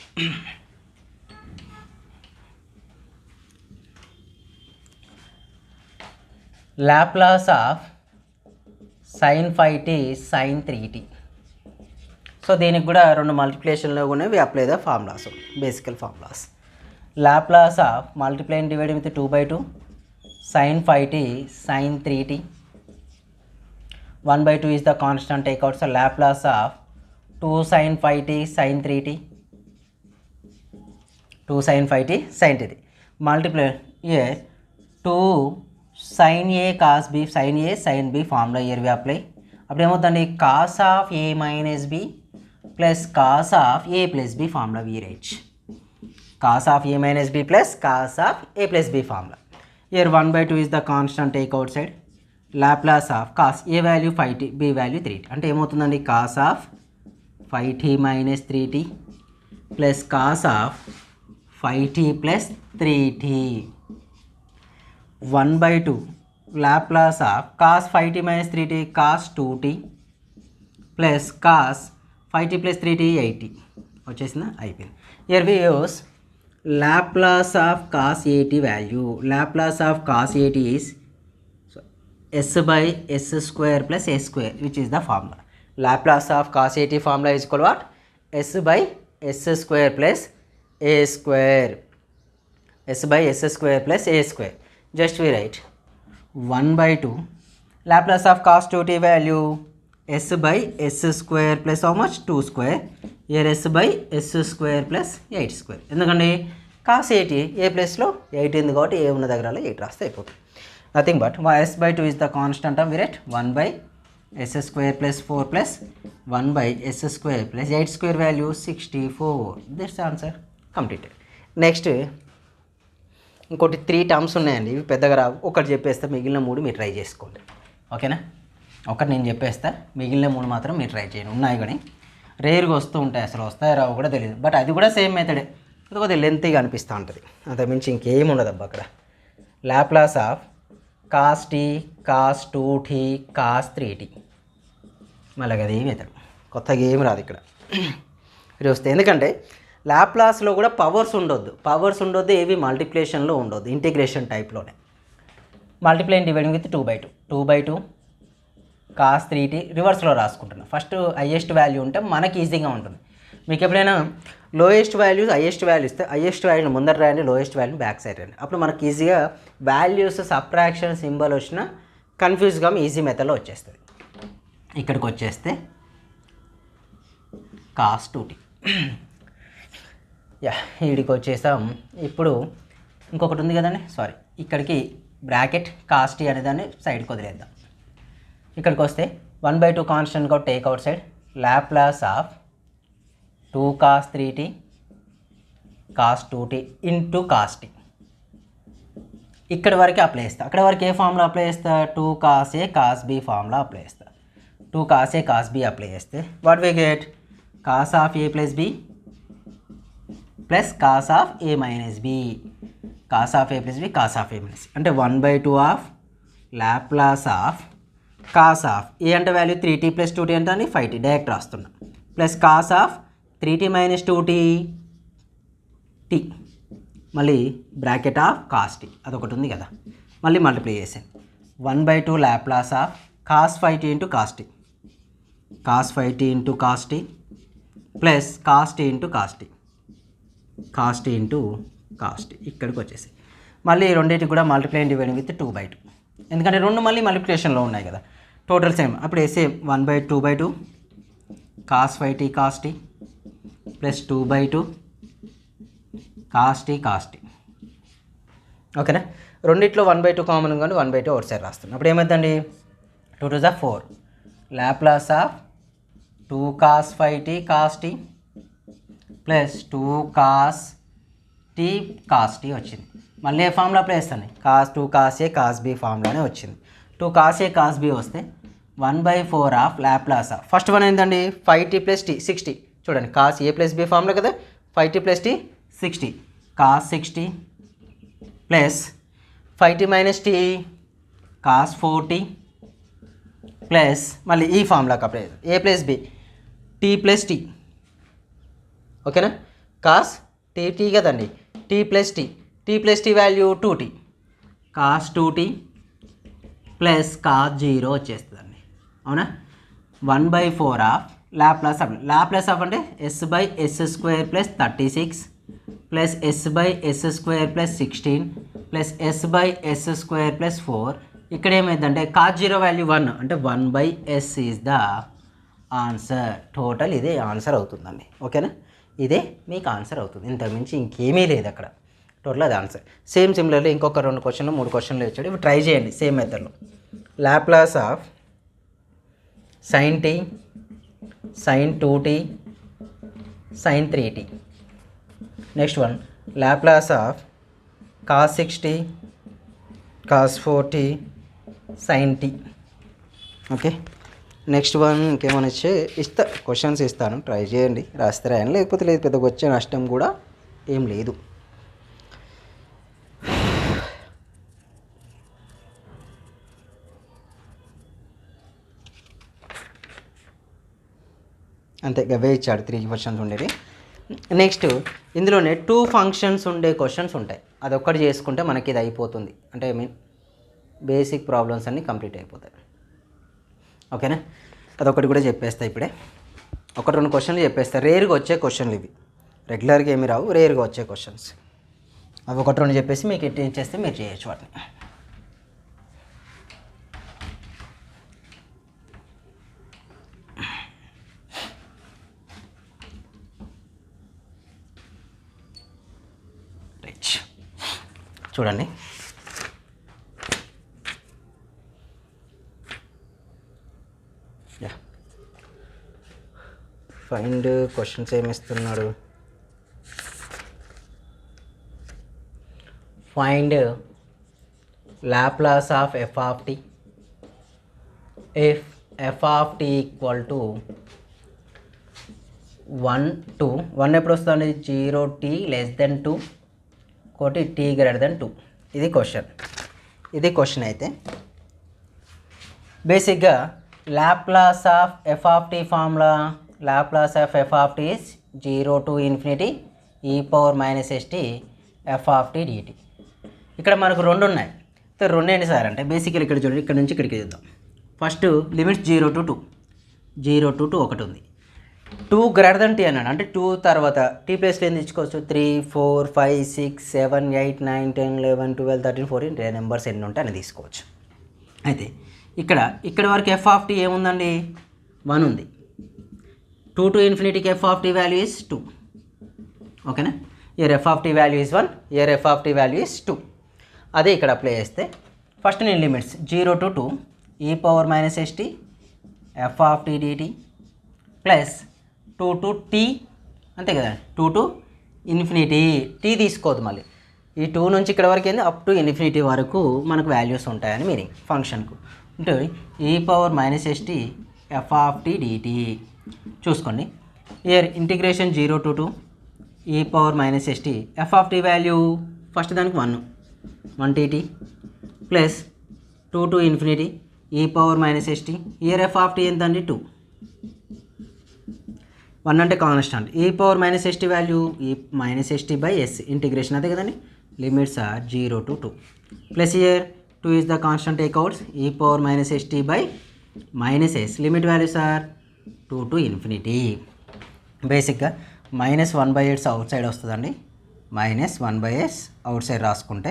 Laplace of sin 5t sin 3t. So దీనికి కూడా 2 మల్టిప్లికేషన్లో కూడా వి అప్లై ద ఫార్ములాస్, బేసికల్ formulas. Laplace of multiplying dividing with 2/2 sin 5t sin 3t. 1/2 is the constant, take out. So Laplace of 2 sin 5t sin 3t, 2 sin 5t sin 3t. Multiply here 2 sin A cos B sin A sin B formula here we apply. అప్పుడు ఏమవుతుంది, cos of A minus B plus cos of A plus B formula we write. Cos of A minus B plus cos of A plus B formula. Here 1/2 is the constant, take outside. Laplace of cos A value 5t, B value 3t. అంటే ఏమవుతుందండి, cos of 5t minus 3t plus cos of 5t plus 3t. 1/2 Laplace of cos 5t minus 3t cos 2t plus cos 5t plus 3t 8t వచ్చేసిందా, అయిపోయింది. Here we use Laplace of cos AT value. Laplace of cos AT is s/s² + a², which is the formula. Laplace of cos AT formula is equal what, s/s² + a². s/s² + a². Just we write 1/2 Laplace of cos 2t value s/s² plus how much, 2². Here s/s² plus 8². ఎందుకండి cos 80 ఏ ప్లేస్లో 8 ఉంది కాబట్టి ఏ ఉన్న దగ్గర 8 రాస్తే అయిపోతుంది. Nothing but s/2 is the constant term. We write 1/s² plus 4 plus 1/s² plus 8² value 64. This answer completed. Next ఇంకోటి 3 terms ఉన్నాయండి, ఇవి పెద్దగా రావు. ఒకటి చెప్పేస్తే మిగిలిన 3 మీరు ట్రై చేసుకోండి. ఓకేనా, ఒకటి నేను చెప్పేస్తా, మిగిలిన 3 మాత్రం మీరు ట్రై చేయండి. ఉన్నాయి కానీ రేర్గా వస్తూ ఉంటాయి, అసలు వస్తాయో రావు కూడా తెలియదు. బట్ అది కూడా సేమ్ మెథడే, అది కొద్దిగా లెంతీగా అనిపిస్తూ ఉంటుంది, అంతకుమించి ఇంకేం ఉండదు అబ్బా అక్కడ. Laplace of cos t cos 2t cos 3t. మళ్ళీ అది ఏమి అవుతాడు, కొత్తగా ఏమి రాదు ఇక్కడ ఇది వస్తే. ఎందుకంటే లాప్లాస్లో కూడా పవర్స్ ఉండొద్దు, ఏవి మల్టిప్లికేషన్లో ఉండొద్దు, ఇంటిగ్రేషన్ టైప్లోనే. Multiply and dividing with 2/2 cos 3t రివర్స్లో రాసుకుంటున్నాను. ఫస్ట్ హైయెస్ట్ వాల్యూ ఉంటే మనకి ఈజీగా ఉంటుంది. మీకు ఎప్పుడైనా లోయెస్ట్ వాల్యూస్ హైయెస్ట్ వాల్యూ ఇస్తే హైయెస్ట్ వాల్యూని ముందర రాయండి, లోయెస్ట్ వాల్యూని బ్యాక్ సైడ్ రాయండి. అప్పుడు మనకి ఈజీగా వాల్యూస్ సబ్ట్రాక్షన్ సింబల్ వచ్చినా కన్ఫ్యూజ్గా ఈజీ మెథడ్లో వచ్చేస్తుంది. ఇక్కడికి వచ్చేస్తే cos 2t వీడికి వచ్చేసాం. ఇప్పుడు ఇంకొకటి ఉంది కదండి, సారీ, ఇక్కడికి బ్రాకెట్ cos t అనేదాన్ని సైడ్కి వదిలేద్దాం. ఇక్కడికి వస్తే 1/2 కాన్స్టెంట్ కూడా take outside. Laplace of 2 cos 3t cos 2t into cos t. ఇక్కడ వరకు అప్లై చేస్తా. అక్కడ వరకు ఏ ఫార్ములా అప్లై చేస్తా? 2 cos A cos B formula apply చేస్తా. 2 cos A cos B apply చేస్తే what we get? cos of A plus B plus cos of A minus B. cos of A plus B cos of A minus అంటే 1/2 of Laplace of cos of A అంటే value 3t plus 2t అంటే అని 5t direct రాస్తున్నా plus cos of 3t minus 2t t మళ్ళీ bracket of cos t అదొకటి ఉంది కదా, మళ్ళీ మల్టిప్లై చేసాను. 1/2 Laplace of cos 5t into cos t, cos 5t into cos t plus cos t into cos t, cos t into cos t ఇక్కడికి వచ్చేసి మళ్ళీ రెండింటికి కూడా మల్టిప్లై అండ్ డివైడింగ్ విత్ 2/2 ఎందుకంటే రెండు మళ్ళీ మల్టిప్లికేషన్లో ఉన్నాయి కదా, టోటల్ సేమ్. అప్పుడు వేసే 1/2/2 cos 5t cos t plus 2/2 cos t cos t. ఓకేనా, రెండిట్లో 1/2 కామన్ కానీ 1/2 అవుట్ సైడ్ రాస్తున్నాం. అప్పుడు ఏమవుతుందండి? 2 2 is 4 Laplace of 2 cos 5t cos t plus 2 cos t cos t వచ్చింది. మళ్ళీ ఏ ఫార్ములా అప్లై చేస్తాను?2 cos A cos B ఫార్ములానే వచ్చింది. 2 cos A cos B వస్తే 1/4 of Laplace of first one ఏంటండి? 5t plus t 6t. చూడండి cos A plus B formula కదా, 5t plus t 6t cos 6t plus 5t minus t cos 4t plus మళ్ళీ ఈ ఫార్ములాకి apply చేద్దాం. A plus B t plus t. ఓకేనా, cos t కదండి, t plus t value 2t cos 2t plus cos 0 వచ్చేస్తుందండి. అవునా, 1/4 of Laplace of అంటే s/s² plus 36 plus s/s² plus 16 plus s/s² plus 4. ఇక్కడ ఏమైందంటే cos 0 వాల్యూ 1 అంటే 1/s is the answer. Total ఇదే answer అవుతుందండి. ఓకేనా, ఇదే మీకు ఆన్సర్ అవుతుంది, ఇంతకుమించి ఇంకేమీ లేదు అక్కడ. టోటల్ అది ఆన్సర్. సిమిలర్లీ ఇంకొక 2 క్వశ్చన్లు 3 క్వశ్చన్లు ఇచ్చాడు, ఇవి ట్రై చేయండి సేమ్ మెథడ్లో. Laplace of sin t sin 2t sin 3t. Next one Laplace of cos 6t cos 4t sin t. Okay, next one ఇంకేమైనా క్వశ్చన్స్ ఇస్తాను, ట్రై చేయండి, రాస్తే రాయండి, లేకపోతే లేదు, పెద్దగా వచ్చే నష్టం కూడా ఏం లేదు. అంతే, గవే ఇచ్చాడు 3 క్వశ్చన్స్ ఉండేవి. నెక్స్ట్ ఇందులోనే 2 ఫంక్షన్స్ ఉండే క్వశ్చన్స్ ఉంటాయి, అదొక్కటి చేసుకుంటే మనకి ఇది అయిపోతుంది, అంటే బేసిక్ ప్రాబ్లమ్స్ అన్నీ కంప్లీట్ అయిపోతాయి. ఓకేనా, అదొకటి కూడా చెప్పేస్తా ఇప్పుడే. 1-2 క్వశ్చన్లు చెప్పేస్తా, రేర్గా వచ్చే క్వశ్చన్లు ఇవి, రెగ్యులర్గా ఏమి రావు, రేర్గా వచ్చే క్వశ్చన్స్. అవి 1-2 చెప్పేసి మీకు ఎట్టి చేస్తే మీరు చేయొచ్చు వాటిని. చూడండి, ఫైండ్ క్వశ్చన్స్ ఏమి ఇస్తున్నాడు? Find Laplace of f of t if f of t equal to 1 2 1 ఎప్పుడు వస్తుంది? 0t లెస్ దెన్ 2 కోటి t గ్రేటర్ దెన్ 2. ఇది క్వశ్చన్ అయితే బేసిక్గా Laplace of f of t formula, Laplace of f of t is 0 to infinity e power minus st f of t dt. ఇక్కడ మనకు 2 ఉన్నాయి, so 2 ఏంటి సార్ అంటే బేసిక్గా ఇక్కడ చూడండి, ఇక్కడ నుంచి ఇక్కడికి చూద్దాం. ఫస్ట్ లిమిట్స్ 0 to 2 ఒకటి ఉంది, 2 గ్రేటర్ దెన్ t అన్నాడు, అంటే 2 తర్వాత t ప్లేస్లో ఏం తెచ్చుకోవచ్చు? 3 4 5 6 7 8 9 10 11 12 13 14 నెంబర్స్ ఎన్ని ఉంటాయి అని తీసుకోవచ్చు. అయితే ఇక్కడ వరకు f ఆఫ్ t ఏముందండి? 1 ఉంది. 2 to infinity f of t value is 2. ఓకేనా, year f of t value is 1, year f of t value is 2. అదే ఇక్కడ అప్లై చేస్తే ఫస్ట్ నేను limits 0 to 2 e power minus st f of t dt plus 2 to t, అంతే కదా, 2 to infinity t తీసుకోవద్దు, మళ్ళీ ఈ 2 నుంచి ఇక్కడ వరకు ఏంది అప్ టు ఇన్ఫినిటీ వరకు మనకు వాల్యూస్ ఉంటాయని మీనింగ్ ఫంక్షన్కు. అంటే e⁻st f dt చూసుకోండి. Year integration 0 to 2 e⁻st f value first దానికి 1 dt plus 2 to infinity e⁻st. Year f ఎంత అండి 2. 1 అంటే constant. e⁻st value e-st/s integration అదే కదండి. లిమిట్స్ ఆర్ 0 to 2 ప్లస్ ఇయర్ 2 is the constant takeouts e⁻st/s limit values are 2 to infinity. బేసిక్గా -1/s out side వస్తుందండి. -1/s out side రాసుకుంటే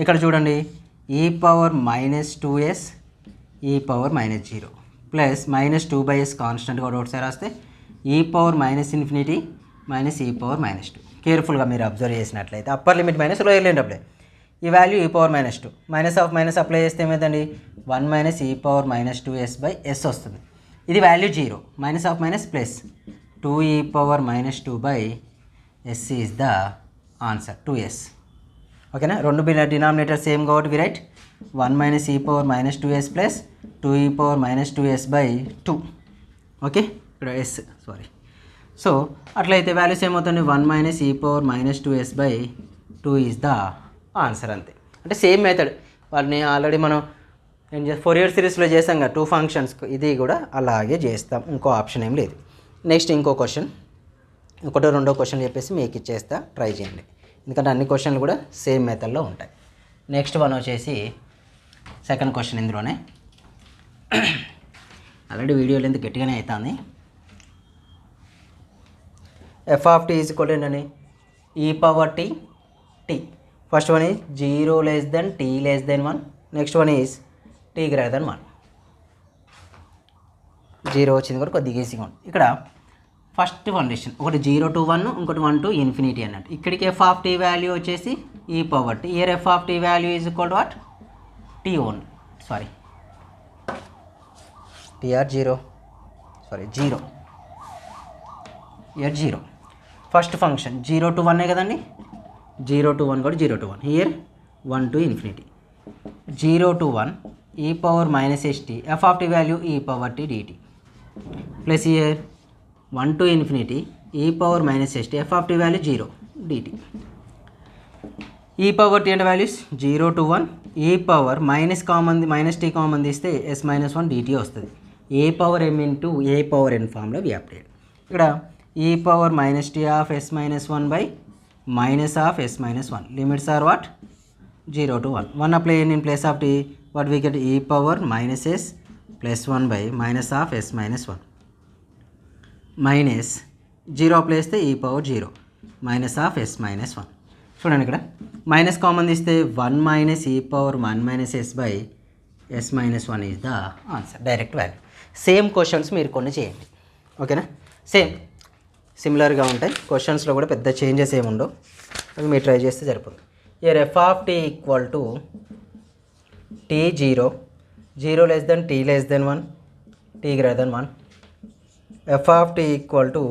ఇక్కడ చూడండి e⁻−2s e⁻−0 ప్లస్ -2/s కాన్స్టెంట్గా అవుట్ సైడ్ రాస్తే e⁻−∞ e⁻−2. కేర్ఫుల్గా మీరు అబ్జర్వ్ చేసినట్లయితే upper limit minus lower limit apply. ఈ వాల్యూ e⁻−2 మైనస్ అప్లై చేస్తే ఏమైందండి 1 e⁻−2s/s వస్తుంది. ఇది value 0 minus plus 2 e⁻−2/s is the answer 2s. ఓకేనా. రెండు డినామినేటర్ సేమ్ కాబట్టి we write 1 e⁻−2s plus 2 e⁻−2s/2. Okay ఇక్కడ s సారీ. సో అట్లయితే వాల్యూస్ ఏమవుతుంది 1 e⁻−2s/2 ఈజ్ ద ఆన్సర్. అంతే. అంటే సేమ్ మెథడ్ వాటిని ఆల్రెడీ మనం ఫోరియర్ సిరీస్లో చేసాం కదా 2 ఫంక్షన్స్కి, ఇది కూడా అలాగే చేస్తాం. ఇంకో ఆప్షన్ ఏం లేదు. నెక్స్ట్ ఇంకో క్వశ్చన్, ఒకటో రెండో క్వశ్చన్ చెప్పేసి మీకు ఇచ్చేస్తా, ట్రై చేయండి. ఎందుకంటే అన్ని క్వశ్చన్లు కూడా సేమ్ మెథడ్లో ఉంటాయి. నెక్స్ట్ వన్ వచ్చేసి సెకండ్ క్వశ్చన్. ఇందులోనే ఆల్రెడీ వీడియో లెంత్ గట్టిగానే అవుతుంది. f ఈజ్ ఈక్వల్ ఏంటండి e⁻t. First one is 0 t 1. Next one is t > 1. 0 వచ్చింది కూడా కొద్దిగా ఈజీగా ఉంది. ఇక్కడ ఫస్ట్ కండిషన్ ఒకటి 0 to 1, ఇంకోటి 1 to ఇన్ఫినిటీ అన్నట్టు. ఇక్కడికి f వాల్యూ వచ్చేసి e⁻t. Year f value is equal to what t only sorry tr 0 year 0. First function 0 to 1 కదండి. 0 to 1 కూడా 0 to 1. Here 1 to infinity 0 to 1 e⁻−st f value e⁻t dt plus here 1 to infinity e⁻−st f value 0 dt. e⁻t అంటే values 0 to 1 minus t common తీస్తే s-1 dt వస్తుంది. a⁻m into a⁻n ఫామ్లో వి update. ఇక్కడ e⁻−t of s-1 by minus of s-1 limits are what 0 to 1. 1 apply in place of t what we get e⁻−s plus 1 by minus of s-1 minus 0 apply చేస్తే e⁻0 minus of s-1. చూడండి ఇక్కడ minus common తీస్తే 1 - e⁻1 - s by s-1 is the answer. Direct value. Same questions మీరు కొన్ని చేయండి. ఓకేనా. Same సిమిలర్గా ఉంటాయి క్వశ్చన్స్లో కూడా పెద్ద చేంజెస్ ఏమి ఉండవు. అవి మీరు ట్రై చేస్తే సరిపోతుంది. Year f equal to t 0 t 1 t > 1. f equal to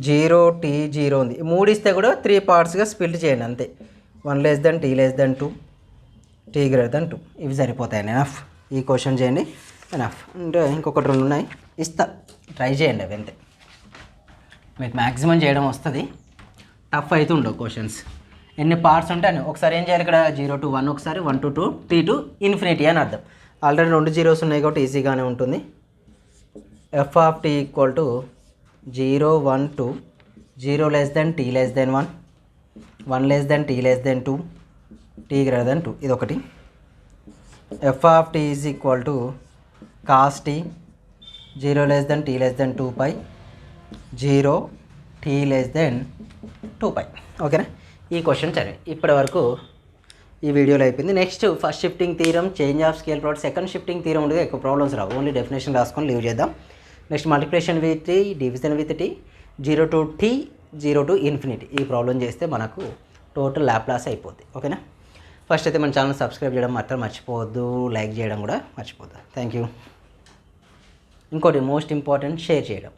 0 t 0 ఉంది. 3 ఇస్తే కూడా 3 పార్ట్స్గా స్ప్లిట్ చేయండి అంతే. 1 t 2 t > 2 ఇవి సరిపోతాయండి. ఎనఫ్. ఈ క్వశ్చన్ చేయండి ఎనఫ్. అంటే ఇంకొకటి 2 ఉన్నాయి ఇస్తా, ట్రై చేయండి అవి అంతే. మీకు మ్యాక్సిమం చేయడం వస్తుంది. టఫ్ అయితే ఉండవు క్వశ్చన్స్. ఎన్ని పార్ట్స్ ఉంటే అని ఒకసారి ఏం చేయాలి ఇక్కడ 0 to 1 ఒకసారి 1 to 2 t to ఇన్ఫినిటీ అని అర్థం. ఆల్రెడీ 2 zeros ఉన్నాయి కాబట్టి ఈజీగానే ఉంటుంది. f equal to 0 1 2 0 t 1 1 t 2 t > 2 ఇది ఒకటి. f is equal to cos t 0 t 2π 0 t 2π. ఓకేనా. ఈ క్వశ్చన్ చదివి ఇప్పటి వరకు ఈ వీడియోలో అయిపోయింది. Next first shifting theorem, change of scale plot, second shifting theorem ఉండగా ఎక్కువ ప్రాబ్లమ్స్ రావు. ఓన్లీ డెఫినేషన్ రాసుకొని లీవ్ చేద్దాం. Next multiplication with t, division with t, 0 to t 0 to infinity ఈ ప్రాబ్లం చేస్తే మనకు టోటల్ ల్యాప్లాస్ అయిపోద్ది. ఓకేనా. ఫస్ట్ అయితే మన ఛానల్ సబ్స్క్రైబ్ చేయడం మాత్రం మర్చిపోవద్దు, లైక్ చేయడం కూడా మర్చిపోద్దు. Thank you. ఇంకోటి మోస్ట్ ఇంపార్టెంట్, షేర్ చేయడం.